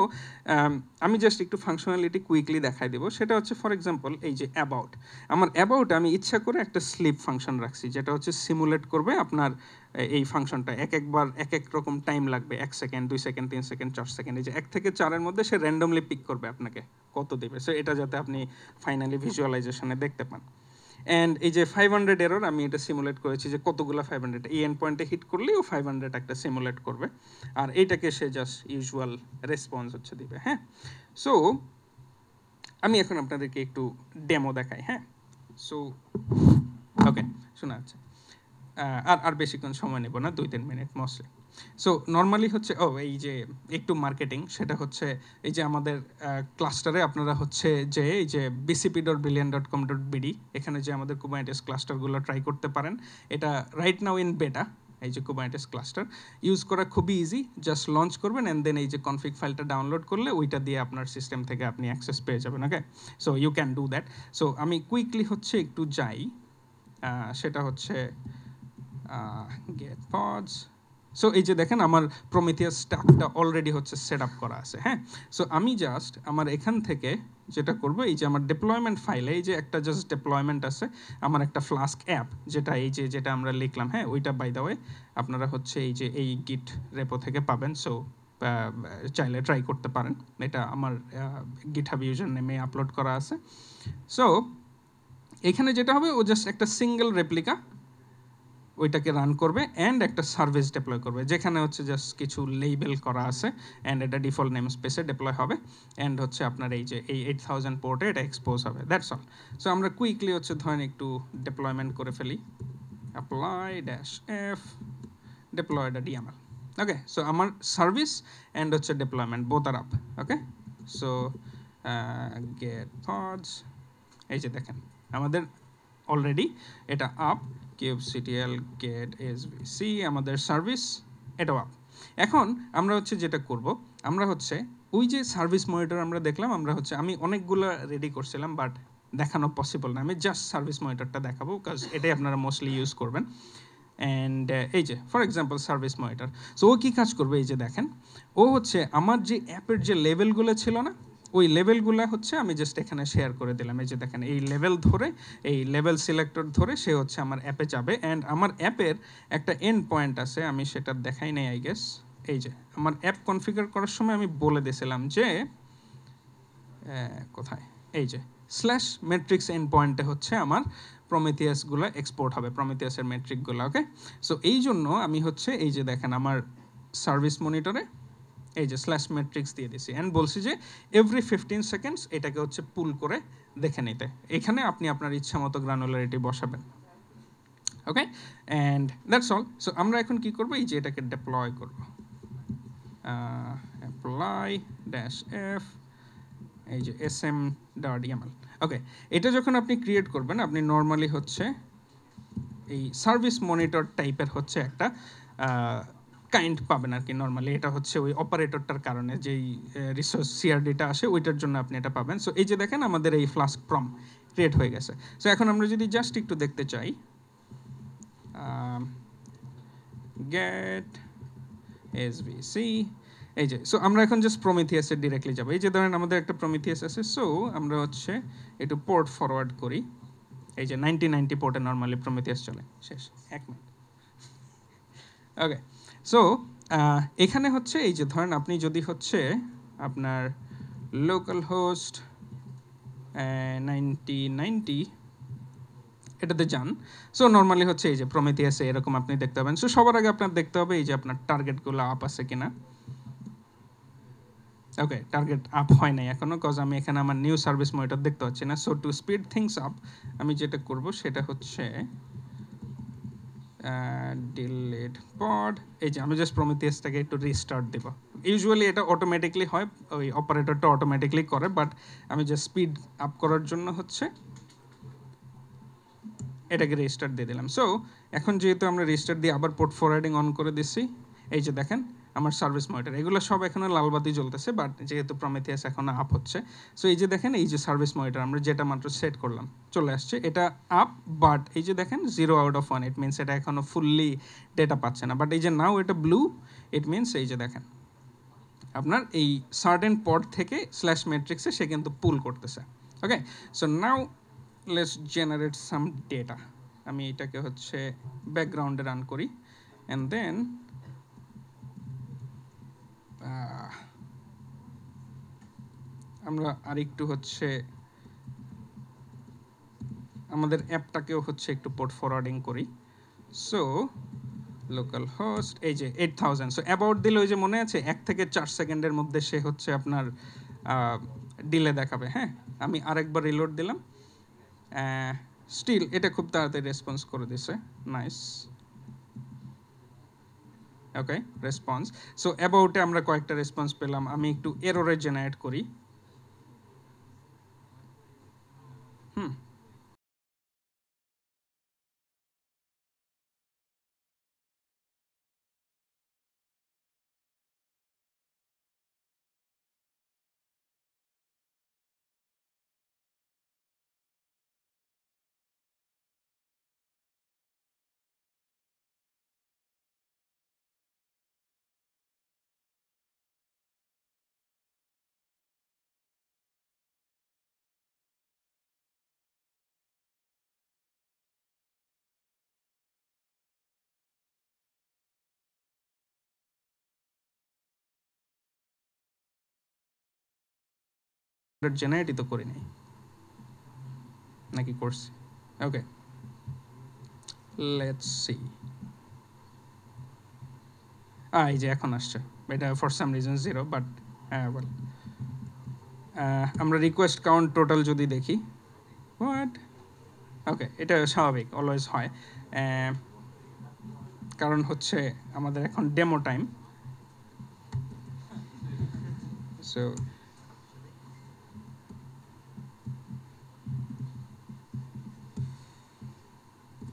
আমি জাস্ট একটু ফাংশনালিটি কুইকলি দেখাই দেবো, সেটা হচ্ছে ফর এক্সাম্পল এই যে অ্যাবাউট, আমার অ্যাবাউট আমি ইচ্ছা করে একটা স্লিপ ফাংশন রাখছি যেটা হচ্ছে সিমুলেট করবে আপনার এই ফাংশনটা একবার এক এক রকম টাইম লাগবে, 1 সেকেন্ড 2 সেকেন্ড 3 সেকেন্ড 4 সেকেন্ড, এই যে 1 থেকে 4-এর মধ্যে সে র্যান্ডমলি পিক করবে আপনাকে কত দেবে, সো এটা যাতে আপনি ফাইনালি ভিজুয়ালাইজেশনে দেখতে পান। অ্যান্ড এই যে 500 এরর আমি এটা সিমুলেট করেছি যে কতগুলো 500 এই এন্ড পয়েন্টে হিট করলেই ও 500 একটা সিমুলেট করবে, আর এইটাকে সে জাস্ট ইউজুয়াল রেসপন্স হচ্ছে দিবে। হ্যাঁ, সো আমি এখন আপনাদেরকে একটু ডেমো দেখাই। হ্যাঁ, সো ওকে, শোনা যাচ্ছে, আর বেশিক্ষণ সময় নেব না, 2-3 মিনিট মোস্টলি। সো নর্মালি হচ্ছে এই যে একটু মার্কেটিং, সেটা হচ্ছে এই যে আমাদের ক্লাস্টারে আপনারা হচ্ছে যে এই যে bcp.brilliant.com.bd এখানে যে আমাদের কুবারনেটিস ক্লাস্টারগুলো ট্রাই করতে পারেন। এটা রাইট নাও ইন বেটা, এই যে কুবারনেটিস ক্লাস্টার ইউজ করা খুবই ইজি, জাস্ট লঞ্চ করবেন অ্যান্ড দেন এই যে কনফিগ ফাইলটা ডাউনলোড করলে ওইটা দিয়ে আপনার সিস্টেম থেকে আপনি অ্যাক্সেস পেয়ে যাবেন। Okay, so you can do that. So আমি কুইকলি হচ্ছে একটু যাই, সেটা হচ্ছে গেট পডস। সো এই যে দেখেন আমার প্রমিথিয়াস স্ট্যাকটা অলরেডি হচ্ছে সেট আপ করা আছে। হ্যাঁ, সো আমি জাস্ট আমার এখান থেকে যেটা করবো, এই যে আমার ডেপ্লয়মেন্ট ফাইলে এই যে একটা জাস্ট ডেপ্লয়মেন্ট আছে আমার একটা ফ্লাস্ক অ্যাপ, যেটা এই যে যেটা আমরা লিখলাম, হ্যাঁ ওইটা বাই দ্য ওয়ে আপনারা হচ্ছে এই যে এই গিট রেপো থেকে পাবেন। সো চাইলে ট্রাই করতে পারেন, এটা আমার গিটহাব ইউজার নেমে আপলোড করা আছে। সো এখানে যেটা হবে, ও জাস্ট একটা সিঙ্গেল রেপ্লিকা ওইটাকে রান করবে অ্যান্ড একটা সার্ভিস ডিপ্লয় করবে, যেখানে হচ্ছে জাস্ট কিছু লেবেল করা আছে অ্যান্ড এটা ডিফল্ট নেম স্পেসে ডিপ্লয় হবে অ্যান্ড হচ্ছে আপনার এই যে এই 8000 পোর্টে এটা এক্সপোজ হবে, দ্যাটস অল। সো আমরা কুইকলি হচ্ছে ধরেন একটু ডিপ্লয়মেন্ট করে ফেলি, অ্যাপ্লাই -f deploy.yml। ওকে, সো আমার সার্ভিস অ্যান্ড হচ্ছে ডিপ্লয়মেন্ট বোথ আর আপ। ওকে, সো গেট পডস, এই যে দেখেন আমাদের অলরেডি এটা আপ, kubectl get svc আমাদের সার্ভিস এটাও আপ। এখন আমরা হচ্ছে যেটা করব, আমরা হচ্ছে ওই যে সার্ভিস মনিটর আমরা দেখলাম, আমরা হচ্ছে আমি অনেকগুলো রেডি করছিলাম বাট দেখানো পসিবল না, আমি জাস্ট সার্ভিস মনিটরটা দেখাবো বিকজ এটাই আপনারা মোস্টলি ইউজ করবেন। অ্যান্ড এই যে for example service monitor, so ও কী কাজ করবে, এই যে দেখেন ও হচ্ছে আমার যে অ্যাপের যে লেভেলগুলো ছিল না ওই লেভেলগুলো হচ্ছে আমি জাস্ট এখানে শেয়ার করে দিলাম। এই যে দেখেন এই লেভেল ধরে, এই লেভেল সিলেক্টর ধরে সে হচ্ছে আমার অ্যাপে যাবে। অ্যান্ড আমার অ্যাপের একটা এন্ড পয়েন্ট আছে, আমি সেটা দেখাই নাই আই গেস। এই যে আমার অ্যাপ কনফিগার করার সময় আমি বলে দিয়েছিলাম যে কোথায়, এই যে স্ল্যাশ মেট্রিক্স এন্ড পয়েন্টে হচ্ছে আমার প্রমিথিয়াসগুলো এক্সপোর্ট হবে, প্রমিথিয়াসের মেট্রিকগুলো। ওকে, সো এই জন্য আমি হচ্ছে এই যে দেখেন আমার সার্ভিস মনিটরে এই যে স্ল্যাশ ম্যাট্রিক্স দিয়ে দিছি অ্যান্ড বলছি যে এভরি 15 সেকেন্ডস এটাকে হচ্ছে পুল করে দেখে নিতে। এখানে আপনি আপনার ইচ্ছা মতো গ্রানুলারিটি বসাবেন। ওকে, অ্যান্ড দ্যাটস অল। সো আমরা এখন কি করবো, এই যে এটাকে ডেপ্লয় করবো, অ্যাপ্লাই ড্যাশ এফ, এই যে sm.yaml। ওকে, এটা যখন আপনি ক্রিয়েট করবেন আপনি নর্মালি হচ্ছে এই সার্ভিস মনিটর টাইপের হচ্ছে একটা কাইন্ড পাবেন আর কি। নর্মালি এটা হচ্ছে ওই অপারেটরটার কারণে যেই রিসোর্স সিআরডিটা আসে ওইটার জন্য আপনি এটা পাবেন। সো এই যে দেখেন আমাদের এই ফ্লাস্ক প্রম ক্রিয়েট হয়ে গেছে। সো এখন আমরা যদি জাস্ট একটু দেখতে চাই, গেট এসভিসি, এই যে সো আমরা এখন জাস্ট প্রমিথিয়াসে ডিরেক্টলি যাবো। এই যে ধরেন আমাদের একটা প্রমিথিয়াস আছে, সো আমরা হচ্ছে একটু পোর্ট ফরওয়ার্ড করি। এই যে 9090 পোর্টে নর্মালি প্রমিথিয়াস চলে। শেষ, 1 মিনিট। ওকে, সো এখানে হচ্ছে এই যে ধরেন আপনি যদি হচ্ছে আপনার লোকাল হোস্ট 9090 এটাতে যান, সো নর্মালি হচ্ছে এই যে প্রমিথিয়াসে এরকম আপনি দেখতে পাবেন। সো সবার আগে আপনার দেখতে হবে এই যে আপনার টার্গেটগুলো আপ আছে কিনা। ওকে, টার্গেট আপ হয় নাই এখনো, কজ আমি এখানে আমার নিউ সার্ভিস মনিটর দেখতে পাচ্ছি না। So to speed things up আমি যেটা করব সেটা হচ্ছে ডিলিট পড, এই যে আমি জাস্ট প্রমিথিয়াসটাকে একটু রিস্টার্ট দেব। ইউজুয়ালি এটা অটোমেটিকলি হয়, ওই অপারেটরটা অটোমেটিকলি করে, বাট আমি জাস্ট স্পিড আপ করার জন্য হচ্ছে এটাকে রিস্টার্ট দিয়ে দিলাম। সো এখন যেহেতু আমরা রিস্টার্ট দিয়ে আবার পোর্ট ফরওয়ার্ডিং অন করে দিচ্ছি, এই যে দেখেন আমার সার্ভিস মনিটর এগুলো সব এখনো লাল বাতি জ্বলতেছে, বাট যেহেতু প্রমিথিয়াস এখনো আপ হচ্ছে, সো এই যে দেখেন এই যে সার্ভিস মনিটর আমরা যেটা মাত্র সেট করলাম চলে আসছে, এটা আপ। বাট এই যে দেখেন 0/1, ইট মিনস এটা এখনো ফুললি ডেটা পাচ্ছে না। বাট এই যে নাও এটা ব্লু, ইট মিনস এই যে দেখেন আপনার এই সার্টেন পড থেকে স্ল্যাশ ম্যাট্রিক্সে সে কিন্তু পুল করতেছে। Okay, so now let's generate some data. আমি এটাকে হচ্ছে ব্যাকগ্রাউন্ডে রান করি অ্যান্ড দেন আমরা আরেকটু হচ্ছে আমাদের অ্যাপটাকেও হচ্ছে একটু পোর্ট ফরওয়ার্ডিং করি। সো লোকাল হোস্ট এই যে 8000, সো অ্যাবাউট দিলে ওই যে মনে আছে 1 থেকে 4 সেকেন্ডের মধ্যে সে হচ্ছে আপনার ডিলে দেখাবে। হ্যাঁ, আমি আরেকবার রিলোড দিলাম, স্টিল এটা খুব তাড়াতাড়ি রেসপন্স করে দিছে। নাইস, ওকে রেসপন্স। সো অ্যাবাউটে আমরা কয়েকটা রেসপন্স পেলাম। আমি একটু এররে জেনারেট করি। হুম, জেনারেটই তো করি নাই, নাকি করছি? ওকে, লেটস সি। এই যে এখন আসছে, এটা ফর সাম রিজন 0, বাট হ্যাঁ বল। আমরা রিকোয়েস্ট কাউন্ট টোটাল যদি দেখি, হোয়াট, ওকে এটা স্বাভাবিক অলওয়েজ হয়, কারণ হচ্ছে আমাদের এখন demo time. So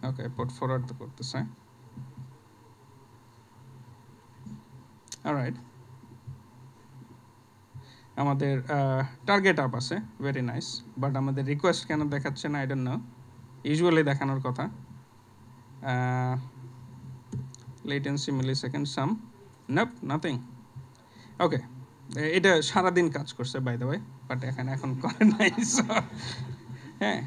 okay port forward তো করতেছে। অলরাইট, আমাদের টার্গেট আপ আছে, ভেরি নাইস, বাট আমাদের রিকোয়েস্ট কেন দেখাচ্ছে না আই ডোন্ট নো। ইউজুয়ালি দেখানোর কথা। latency millisecond sum, nope, nothing. Okay, এটা সারাদিন কাজ করছে বাই দ্য ওয়ে, বাট এখানে এখন করে নাই। So, হ্যাঁ,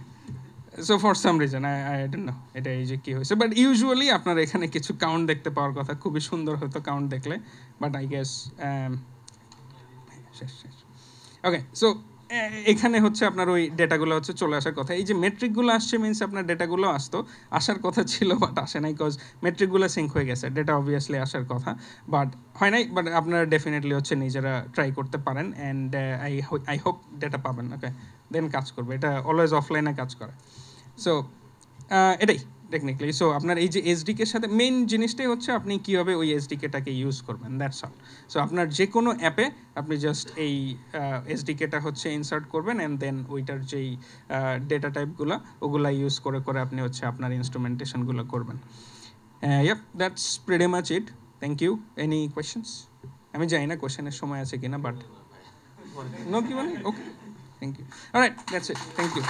so for some reason I don't know এটা এই যে কি হয়েছে, বাট ইউজুয়ালি আপনার এখানে কিছু কাউন্ট দেখতে পাওয়ার কথা, খুবই সুন্দর হতো কাউন্ট দেখলে, বাট আই গেস শেষ শেষ। ওকে, সো এখানে হচ্ছে আপনার ওই ডেটাগুলো হচ্ছে চলে আসার কথা। এই যে মেট্রিকগুলো আসছে মিনস আপনার ডেটাগুলো আসার কথা ছিল, বাট আসে নাই, কজ মেট্রিকগুলো সিঙ্ক হয়ে গেছে, ডেটা অবভিয়াসলি আসার কথা, বাট হয় নাই। বাট আপনারা ডেফিনেটলি হচ্ছে নিজেরা ট্রাই করতে পারেন, অ্যান্ড আই হোপ ডেটা পাবেন। ওকে, দেন কাজ করবে, এটা অলওয়েজ অফলাইনে কাজ করে। সো এটাই টেকনিক্যালি। সো আপনার এই যে এসডিকের সাথে মেইন জিনিসটাই হচ্ছে আপনি কীভাবে ওই এসডিকেটাকে ইউজ করবেন, দ্যাটস অল। সো আপনার যে কোনো অ্যাপে আপনি জাস্ট এই এসডিকেটা হচ্ছে ইনসার্ট করবেন, অ্যান্ড দেন ওইটার যেই ডেটা টাইপগুলো ওগুলা ইউজ করে করে আপনি হচ্ছে আপনার ইনস্ট্রুমেন্টেশনগুলো করবেন। Yup, that's pretty much it. Thank you. Any questions? আমি জানি না কোয়েশ্চেনের সময় আছে কিনা, বাট নো কি বলে? Okay, thank you. Alright, that's it, thank you.